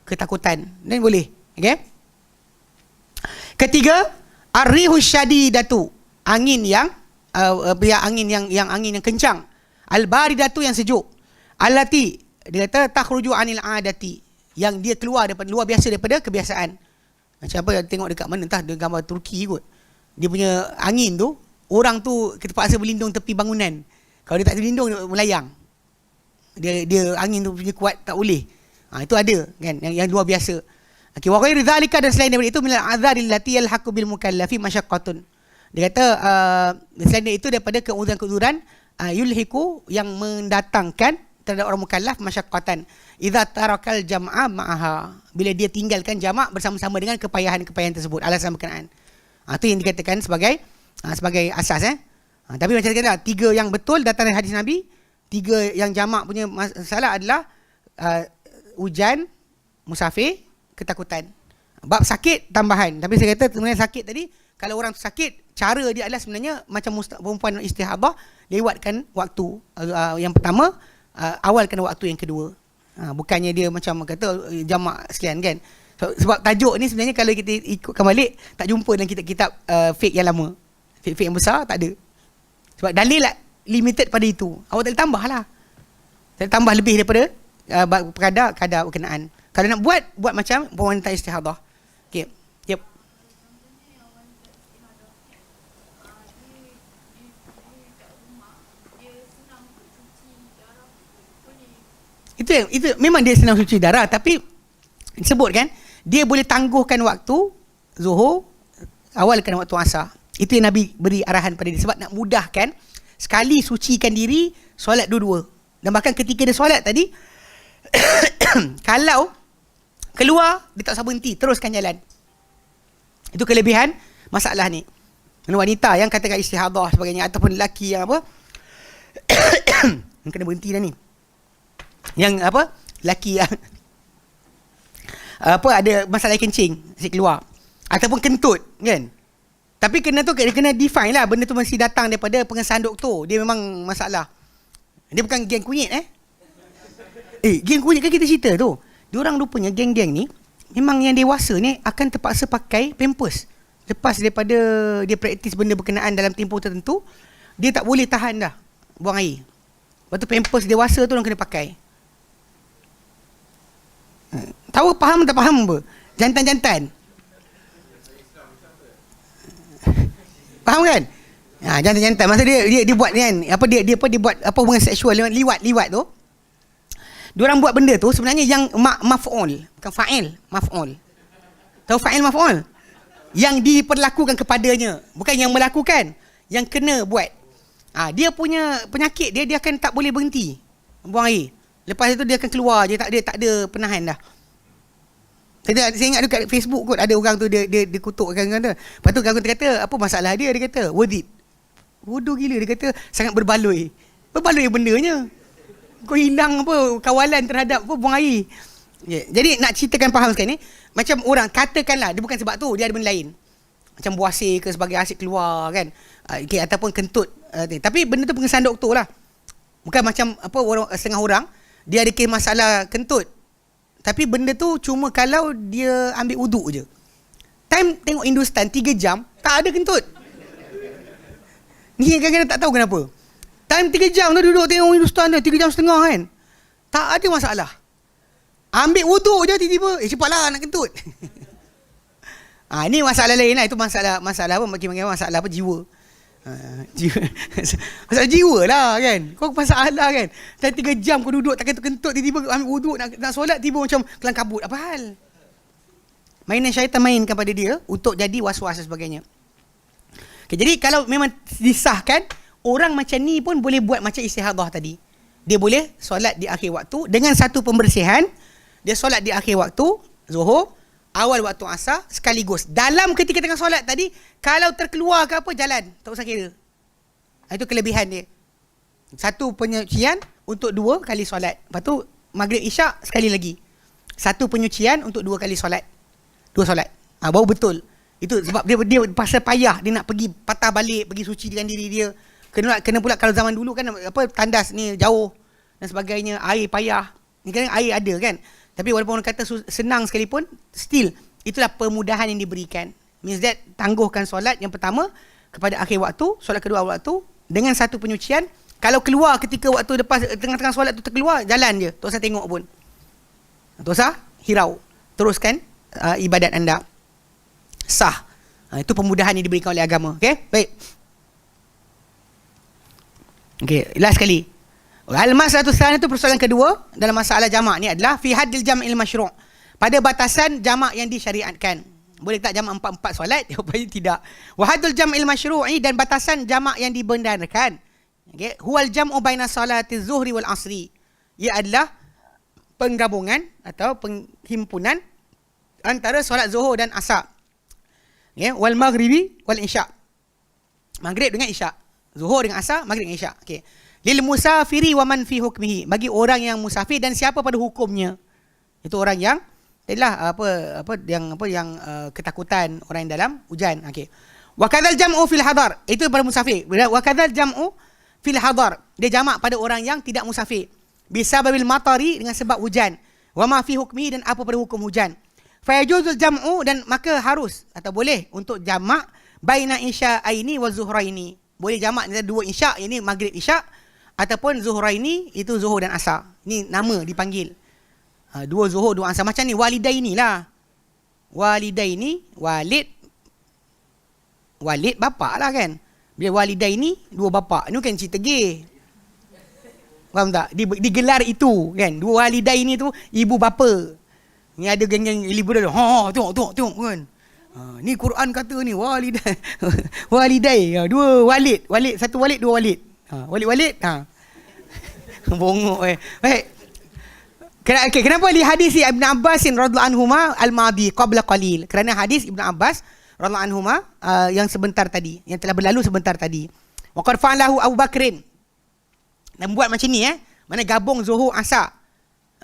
ketakutan. Dan boleh. Okay. Ketiga, ar-rihu syadidatu. Angin yang angin yang kencang. Al-baridatu yang sejuk. Allati, dia kata takhruju anil adati, yang dia keluar daripada luar biasa daripada kebiasaan. Macam apa, tengok dekat mana, entah dia gambar Turki kot. Dia punya angin tu, orang tu terpaksa berlindung tepi bangunan. Kalau dia tak berlindung, dia melayang. Dia angin tu punya kuat, tak boleh. Itu ada kan, yang luar biasa. Okey, wa ghairu dzalika, dan selain daripada itu minal a'dzaril lati yalhaqu bil mukallafi masyaqqatun. Dia kata selain itu daripada keuzuran-keuzuran yulhiku, yang mendatangkan terhadap orang mukallaf masyaqqatan. Idza tarakal jam'a ma'aha, bila dia tinggalkan jamak bersama-sama dengan kepayahan-kepayahan tersebut, alasan berkenaan. Itu yang dikatakan sebagai asas. Tapi macam kata, 3 yang betul datang dari hadis Nabi, 3 yang jamak punya masalah adalah hujan, musafir, ketakutan. Bab sakit tambahan. Tapi saya kata sebenarnya sakit tadi, kalau orang tu sakit, cara dia adalah sebenarnya macam perempuan istihadah, lewatkan waktu yang pertama, awalkan waktu yang kedua. Bukannya dia macam kata jamak sekian kan. Sebab tajuk ni sebenarnya kalau kita ikutkan balik, tak jumpa dalam kitab-kitab fake yang lama. Fake yang besar tak ada. Sebab dalil lah limited pada itu. Awak tak boleh tambah lah. Tak boleh tambah lebih daripada kadar berkenaan. Kalau nak buat macam wanita istihadah. Okay. Yep. Itu memang dia senang cuci darah, tapi disebut kan, dia boleh tangguhkan waktu Zuhur, awalkan waktu Asar. Itu yang Nabi beri arahan pada dia, sebab nak mudahkan sekali sucikan diri, solat dua-dua. Dan bahkan ketika dia solat tadi kalau keluar, dia tak usah berhenti, teruskan jalan. Itu kelebihan masalah ni. Wanita yang katakan istihadah sebagainya, ataupun lelaki yang apa yang kena berhenti dah ni, yang apa, lelaki yang ada masalah kencing, asyik keluar, ataupun kentut kan. Tapi kena define lah, benda tu mesti datang daripada pengesahan doktor. Dia memang masalah. Dia bukan geng kunyit geng kunyit kan kita cerita tu. Diorang rupanya geng-geng ni, memang yang dewasa ni akan terpaksa pakai pampers. Lepas daripada dia praktis benda berkenaan dalam tempoh tertentu, dia tak boleh tahan dah buang air. Lepas tu pampers dewasa tu orang kena pakai. Tahu faham tak faham apa? Jantan-jantan. Faham kan? Jantan-jantan. Masa dia buat kan, dia buat apa hubungan seksual, liwat tu. Diorang buat benda tu sebenarnya yang maf'ul, bukan fa'il, maf'ul. Tahu fa'il maf'ul? Yang diperlakukan kepadanya, bukan yang melakukan, yang kena buat. Dia punya penyakit dia akan tak boleh berhenti buang air. Lepas itu dia akan keluar je, tak ada penahan dah. Saya ingat dekat Facebook kot, ada orang tu dia kutukkan kan tu. Lepas tu orang tu kata, apa masalah dia? Dia kata, worth it. Bodoh gila, dia kata sangat berbaloi. Berbaloi bendanya. Kau hilang apa kawalan terhadap apa buang air. Jadi nak ceritakan faham sekarang ni, macam orang katakanlah dia bukan sebab tu, dia ada benda lain. Macam buasir ke sebagai asyik keluar kan. Ataupun kentut. Tapi benda tu pengesahan doktor lah. Bukan macam apa setengah orang dia ada kes masalah kentut. Tapi benda tu cuma kalau dia ambil wuduk je. Time tengok Hindustan 3 jam, tak ada kentut. Ni kadang-kadang tak tahu kenapa. Time 3 jam tu duduk tengok Hindustan tu, 3 jam setengah kan. Tak ada masalah. Ambil wuduk je tiba-tiba, cepatlah nak kentut. Ini masalah lain lah. Itu masalah apa, bagi-bagi masalah apa, jiwa. Masalah jiwa lah kan. Kau masalah kan. Time 3 jam kau duduk tak kentut-kentut, tiba-tiba ambil wuduk nak solat, tiba macam kelang kabut. Apa hal? Mainan syaitan mainkan pada dia untuk jadi was-was dan sebagainya. Okay, jadi kalau memang disahkan, orang macam ni pun boleh buat macam istihadah tadi. Dia boleh solat di akhir waktu dengan satu pembersihan. Dia solat di akhir waktu Zuhur, awal waktu Asar sekaligus. Dalam ketika tengah solat tadi, kalau terkeluar ke apa, jalan, tak usah kira. Itu kelebihan dia. Satu penyucian untuk 2 kali solat. Lepas tu Maghrib Isyak sekali lagi. Satu penyucian untuk 2 kali solat. 2 solat. Baru betul. Itu sebab dia pasal payah, dia nak pergi patah balik, pergi sucikan diri dia. Kena pula kalau zaman dulu kan apa, tandas ni jauh dan sebagainya, air payah. Ni kan air ada kan. Tapi walaupun orang kata senang sekalipun, still itulah permudahan yang diberikan. Means that tangguhkan solat yang pertama kepada akhir waktu, solat kedua awal waktu dengan satu penyucian. Kalau keluar ketika waktu lepas tengah-tengah solat tu terkeluar, jalan je, tak usah tengok pun. Tak usah hirau. Teruskan ibadat anda. Sah. Itu pemudahan yang diberikan oleh agama. Okey? Baik. Okey, last sekali. Al-mas'alatu tsaniyah itu persoalan kedua dalam masalah jamak ni adalah fi haddil jam'il masyru'. Pada batasan jamak yang disyariatkan. Boleh tak jamak 4-4 solat? Jawapannya tidak. Wa haddul jam'il masyru'i, dan batasan jamak yang dibenarkan. Okey, huwal jam'u baina salatiz zuhri wal asri. Ia adalah penggabungan atau penghimpunan antara solat zuhur dan asar. Ya, wal maghribi wal isya. Maghrib dengan isya. Zuhur dengan asar, maghrib dengan isya. Okey. Lil musafiri wa man fi hukmihi. Bagi orang yang musafir dan siapa pada hukumnya. Itu orang yang adalah yang ketakutan, orang yang dalam hujan. Okey. Wa kadzal jam'u fil hadar. Itu pada musafir. Wa kadzal jam'u fil hadar. Dia jamak pada orang yang tidak musafir. Bisababil matari, dengan sebab hujan. Wa ma fi hukmihi, dan apa pada hukum hujan. Fayajuzul jam'u, dan maka harus atau boleh untuk jamak baina isya'aini wa zuhraini. Boleh jamak antara 2 isyak, ini maghrib isyak, ataupun zuhraini, itu zuhur dan asar. Ini nama dipanggil. 2 zuhur, 2 asar. Macam ni walidaini lah. Walidaini, walid bapak lah kan. Bila walidaini, 2 bapak. Ini bukan cerita gay. Faham tak? Digelar itu kan. 2 walidaini tu ibu bapa. Ni ada geng-geng liburan tu. Tengok kan. Ni Quran kata ni walidai. Walidai. 2 walid. Satu walid, 2 walid. Walid. Bongok Baik. Kenapa di hadis Ibn Abbas radhiyallahu anhuma al-madi qabla qalil? Kerana hadis Ibn Abbas radhiyallahu anhuma yang sebentar tadi, yang telah berlalu sebentar tadi. Wa qad fa'alahu Abu Bakrin. Dan buat macam ni mana gabung zuhur asar,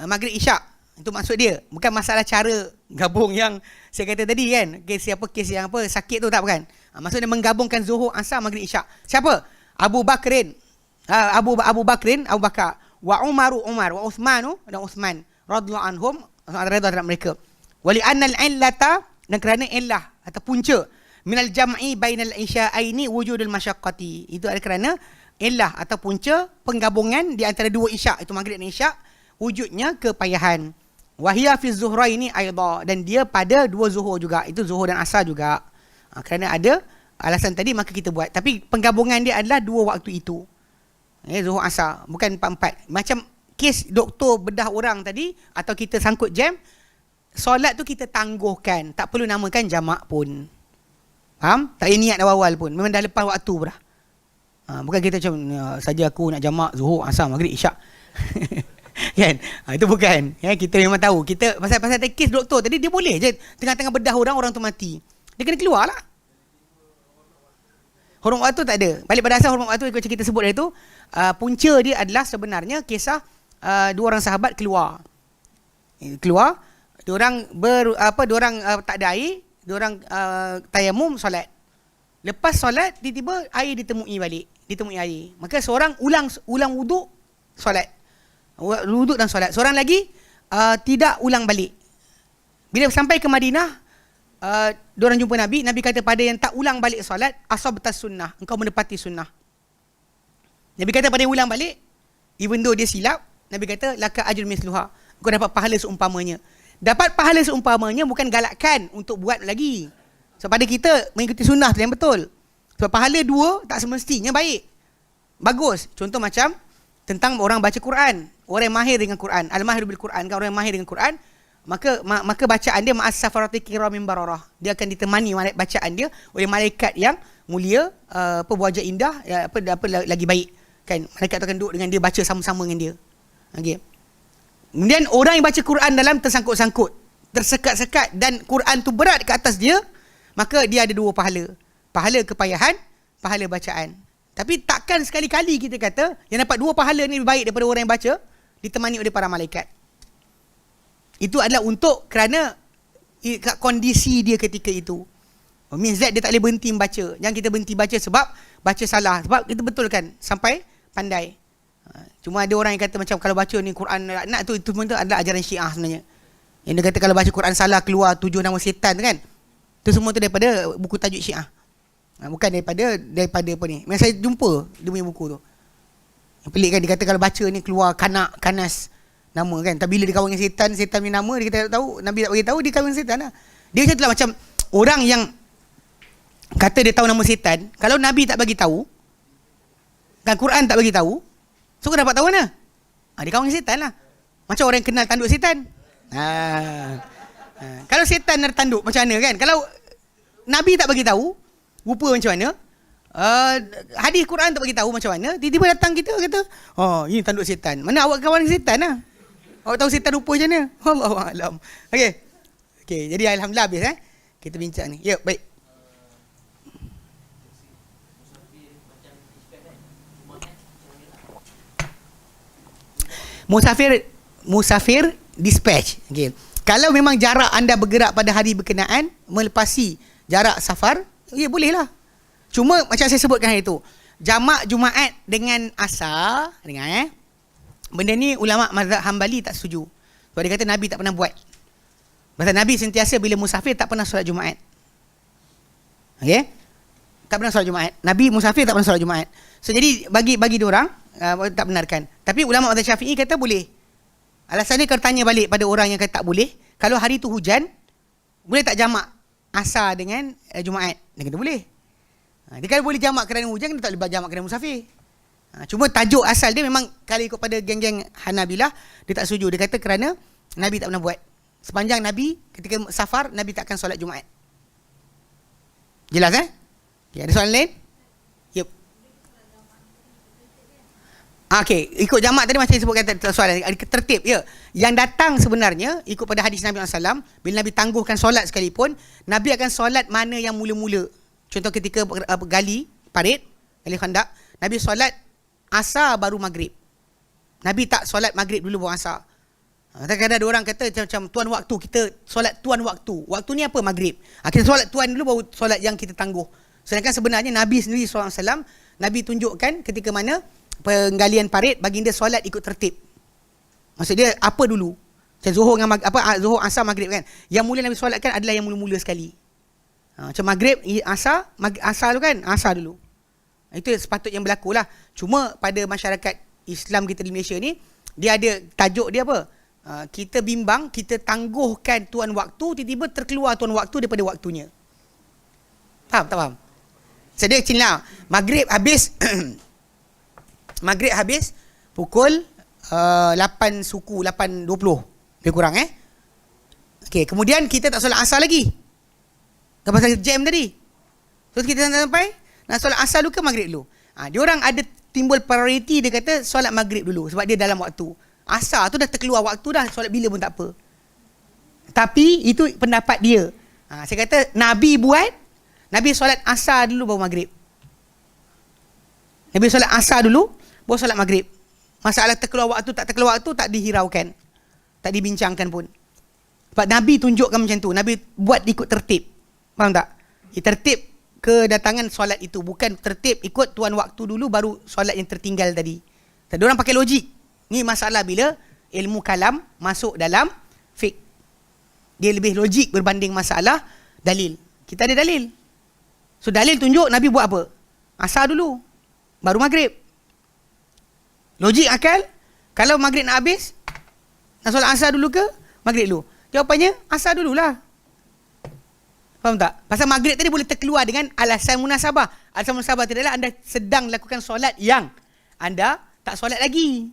maghrib isyak. Itu maksud dia. Bukan masalah cara gabung yang saya kata tadi kan. Kes yang sakit tu tak, bukan. Maksudnya menggabungkan zuhur asar maghrib isyak. Siapa? Abu Bakrin. Abu Bakar. Wa Umar, wa Uthmanu, dan Uthman radhiyallahu anhum, radha terhadap mereka. Wali annal illata, dan kerana illah atau punca minal jam'i bainal isya'aini wujudul masyaqqati. Itu adalah kerana illah atau punca penggabungan di antara 2 isyak, itu maghrib dan isyak, wujudnya kepayahan. Wahia fi zuhraini aidha, dan dia pada 2 zuhur juga, itu zuhur dan asar juga. Kerana ada alasan tadi maka kita buat. Tapi penggabungan dia adalah 2 waktu itu. Zuhur asar, bukan 4-4. Macam kes doktor bedah orang tadi, atau kita sangkut jam, solat tu kita tangguhkan, tak perlu namakan jamak pun. Faham? Tak payah niat awal-awal pun, memang dah lepas waktu dah. Bukan kita macam saja aku nak jamak zuhur asar maghrib isyak. Kan? Itu bukan. Kita memang tahu. Kita pasal kes doktor tadi, dia boleh je tengah-tengah bedah orang tu mati. Dia kena keluar lah. Hormat waktu tak ada. Balik pada asal hormat waktu macam kita sebut dah tu, punca dia adalah sebenarnya kisah 2 orang sahabat keluar. Diorang tak ada air, diorang tayamum solat. Lepas solat tiba-tiba air ditemui air. Maka seorang ulang wuduk solat. Wuduk dan solat. Seorang lagi tidak ulang balik. Bila sampai ke Madinah, diorang jumpa Nabi. Nabi kata pada yang tak ulang balik solat, asabtas sunnah, engkau menepati sunnah. Nabi kata pada yang ulang balik, even though dia silap, Nabi kata laka ajrun misluha, engkau dapat pahala seumpamanya. Dapat pahala seumpamanya bukan galakkan untuk buat lagi. Sebab pada kita mengikuti sunnah tu yang betul. Sebab pahala 2 tak semestinya baik, bagus. Contoh macam tentang orang baca Quran, orang yang mahir dengan Quran, al-mahir bil Quran, kan, orang yang mahir dengan Quran, maka bacaan dia ma'as safarati kiramin bararah. Dia akan ditemani bacaan dia oleh malaikat yang mulia, wajah indah, apa lagi baik. Kan, malaikat tu akan duduk dengan dia, baca sama-sama dengan dia. Okey. Kemudian orang yang baca Quran dalam tersangkut-sangkut, tersekat-sekat dan Quran tu berat ke atas dia, maka dia ada 2 pahala. Pahala kepayahan, pahala bacaan. Tapi takkan sekali-kali kita kata yang dapat 2 pahala ni lebih baik daripada orang yang baca ditemani oleh para malaikat. Itu adalah untuk kerana kondisi dia ketika itu. Means that dia tak boleh berhenti membaca. Jangan kita berhenti baca sebab baca salah. Sebab kita betulkan sampai pandai. Cuma ada orang yang kata macam kalau baca ni Quran nak tu, itu pun tu adalah ajaran Syiah sebenarnya. Yang dia kata kalau baca Quran salah keluar 7 nama setan tu kan. Itu semua tu daripada buku tajuk Syiah. Bukan daripada apa ni. Memang saya jumpa dia punya buku tu. Yang pelik kan, dia kata kalau baca ni keluar kanas nama kan. Tapi bila dia kahwin dengan setan punya nama dia kata tak tahu, Nabi tak bagi tahu dia kahwin dengan setan lah. Dia macam itulah, macam orang yang kata dia tahu nama setan, kalau Nabi tak bagi tahu, kan Quran tak bagi tahu, so kau dapat tahu mana? Dia kahwin dengan setan lah. Macam orang yang kenal tanduk setan. Kalau setan ada tanduk macam mana kan? Kalau Nabi tak bagi tahu rupa macam mana, hadis Quran tak bagi tahu macam mana, tiba-tiba datang kita kata, ini tanduk setan. Mana awak kawan dengan setan lah? Awak tahu setan rupa macam mana? Allahuakbar. Okey, jadi alhamdulillah habis kita bincang ni. Ya, baik. Musafir dispatch. Okey. Kalau memang jarak anda bergerak pada hari berkenaan melepasi jarak safar, ya bolehlah. Cuma macam saya sebutkan hari itu, jamak Jumaat dengan asar, dengar benda ni ulama mazhab Hambali tak setuju. Sebab dia kata Nabi tak pernah buat. Pasal Nabi sentiasa bila musafir tak pernah solat Jumaat. Okey? Tak pernah solat Jumaat. Nabi musafir tak pernah solat Jumaat. So jadi bagi diorang tak benarkan. Tapi ulama mazhab Syafi'i kata boleh. Alasan dia kalau tanya balik pada orang yang kata tak boleh, kalau hari tu hujan, boleh tak jamak asar dengan Jumaat? Dia kata boleh. Dia kalau boleh jamak kerana hujan, dia tak boleh jamak kerana musafir. Cuma tajuk asal dia memang kalau ikut pada geng-geng Hanabilah, dia tak setuju. Dia kata kerana Nabi tak pernah buat. Sepanjang Nabi ketika safar, Nabi takkan solat Jumaat. Jelas Okay, ada soalan lain? Yup. Okey, ikut jamak tadi macam saya sebutkan soalan tertib ya. Yang datang sebenarnya ikut pada hadis Nabi SAW, bila Nabi tangguhkan solat sekalipun, Nabi akan solat mana yang mula-mula. Contoh ketika gali parit, gali khandak, Nabi solat asar baru maghrib. Nabi tak solat maghrib dulu baru asar. Kadang-kadang ada orang kata macam tuan waktu, kita solat tuan waktu. Waktu ni apa? Maghrib. Kita solat tuan dulu baru solat yang kita tangguh. Sedangkan sebenarnya Nabi sendiri SAW, Nabi tunjukkan ketika mana penggalian parit, baginda solat ikut tertib. Maksud dia apa dulu? Macam Zuhur dengan Zuhur, asar, maghrib kan. Yang mula Nabi solatkan adalah yang mula-mula sekali. Macam maghrib, asar tu kan, asar dulu. Itu sepatutnya yang berlaku lah. Cuma pada masyarakat Islam kita di Malaysia ni, dia ada tajuk dia apa? Kita bimbang, kita tangguhkan tuan waktu, tiba-tiba terkeluar tuan waktu daripada waktunya. Faham? Tak faham? Sedia lah. Maghrib habis maghrib habis pukul 8 suku, 8.20 lebih kurang Okey, kemudian kita tak solat asar lagi. Pasal jam tadi. Terus kita sampai nak solat asar dulu ke maghrib dulu. Diorang ada timbul priority, dia kata solat maghrib dulu sebab dia dalam waktu. Asar tu dah terkeluar waktu dah, solat bila pun tak apa. Tapi itu pendapat dia. Saya kata Nabi buat, Nabi solat asar dulu baru maghrib. Nabi solat asar dulu baru solat maghrib. Masalah terkeluar waktu tak terkeluar waktu tak dihiraukan, tak dibincangkan pun. Sebab Nabi tunjukkan macam tu. Nabi buat ikut tertib. Faham tak? Tertib kedatangan solat itu, bukan tertib ikut tuan waktu dulu baru solat yang tertinggal tadi. Tadi orang pakai logik. Ni masalah bila ilmu kalam masuk dalam fiqh. Dia lebih logik berbanding masalah dalil. Kita ada dalil. So dalil tunjuk Nabi buat apa? Asar dulu baru maghrib. Logik akal. Kalau maghrib nak habis, nak solat asar dulu ke maghrib dulu? Jawapannya asar dululah. Faham tak? Pasal maghrib tadi boleh terkeluar dengan alasan munasabah. Alasan munasabah tadi adalah anda sedang lakukan solat yang anda tak solat lagi.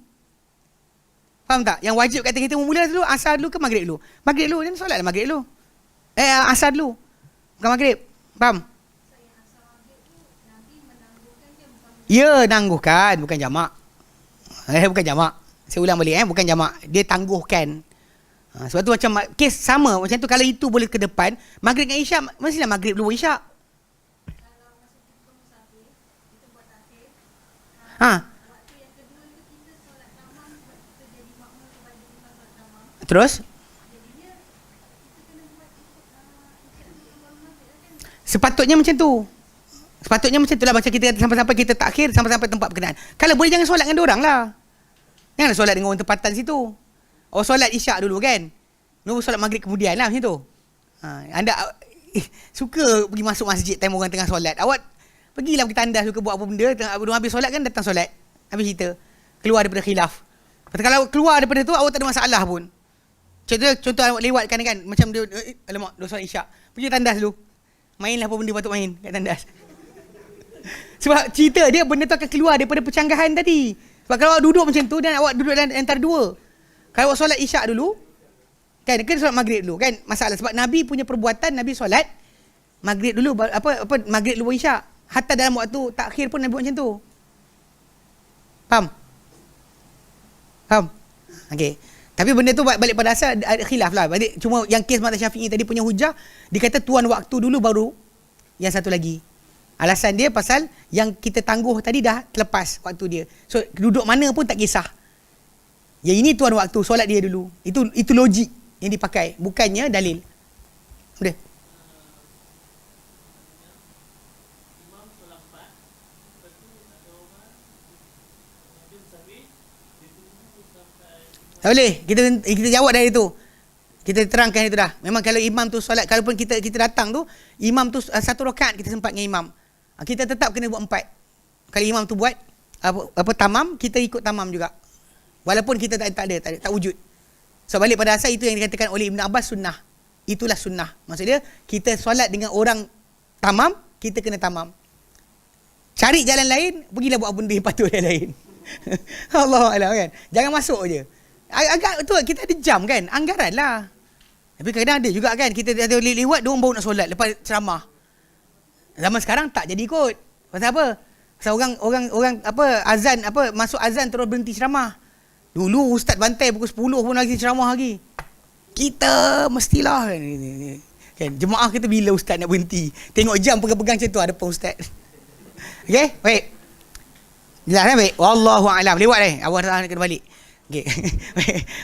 Faham tak? Yang wajib kata kita mula dulu, asar dulu ke maghrib dulu? Maghrib dulu, dan solat lah maghrib dulu. Asar dulu. Bukan maghrib. Faham? Ya, nangguhkan, bukan jamak. Bukan jamak. Saya ulang balik, bukan jamak. Dia tangguhkan. Sebab tu macam kes sama. Macam tu kalau itu boleh ke depan, maghrib dengan isyak, mestilah maghrib dulu isyak. Terus? Sepatutnya macam tu. Sepatutnya macam tu lah. Macam kita sampai-sampai kita takhir, sampai-sampai tempat berkenaan. Kalau boleh jangan solat dengan diorang lah. Jangan solat dengan orang tempatan situ. Oh, solat isyak dulu kan. Nunggu solat maghrib kemudian lah macam tu. Anda suka pergi masuk masjid time orang tengah solat. Awak pergilah pergi tandas suka buat apa benda. Belum habis solat kan datang solat. Habis cerita. Keluar daripada khilaf. Kalau keluar daripada tu awak tak ada masalah pun. Contoh awak lewatkan kan. Macam dia, alamak, dia solat isyak. Pergi tandas dulu. Mainlah apa benda patut main kat tandas. Sebab cerita dia benda tu akan keluar daripada percanggahan tadi. Sebab kalau awak duduk macam tu dan awak duduk dalam antara dua. Kalau awak solat isyak dulu, kan solat maghrib dulu kan masalah. Sebab Nabi punya perbuatan, Nabi solat maghrib dulu, maghrib dulu isyak. Hatta dalam waktu takhir pun Nabi buat macam tu. Faham? Faham? Okey. Tapi benda tu balik pada asal ada khilaf lah. Cuma yang kes mazhab Syafi'i tadi punya hujah, dia kata tuan waktu dulu baru yang satu lagi. Alasan dia pasal yang kita tangguh tadi dah terlepas waktu dia. So duduk mana pun tak kisah. Yang ini tuan waktu, solat dia dulu. Itu logik yang dipakai, bukannya dalil. Boleh? Tak boleh. Kita jawab dari itu. Kita terangkan itu dah. Memang kalau imam tu solat, kalaupun kita datang tu, imam tu satu rakaat kita sempat dengan imam. Kita tetap kena buat 4. Kalau imam tu buat apa tamam, kita ikut tamam juga. Walaupun kita tak wujud. So balik pada asal itu yang dikatakan oleh Ibn Abbas sunnah. Itulah sunnah. Maksudnya kita solat dengan orang tamam, kita kena tamam. Cari jalan lain, pergilah buat benda yang patut yang lain. Allahuakbar kan. Jangan masuk je. Agak tu kita ada jam kan, anggaran lah. Tapi kadang-kadang ada juga kan, kita ada lewat, diorang baru nak solat lepas ceramah. Zaman sekarang tak jadi kot. Pasal apa? Pasal orang azan masuk azan terus berhenti ceramah. Dulu ustaz bantai pukul 10 pun lagi ceramah lagi. Kita mestilah kan, jemaah kita bila ustaz nak berhenti. Tengok jam pegang-pegang macam tu ada pun ustaz. Okey, baik. Jelas kan baik. Wallahu a'lam. Lewat awak dah kena balik. Okey.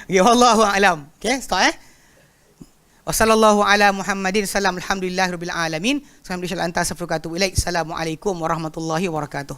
Okey, wallahu a'lam. Okey, stop Wassallallahu ala Muhammadin sallam alhamdulillahirabbil alamin. Alhamdulillah anta astaghfiruka wa atubu ilaik. Assalamualaikum warahmatullahi wabarakatuh.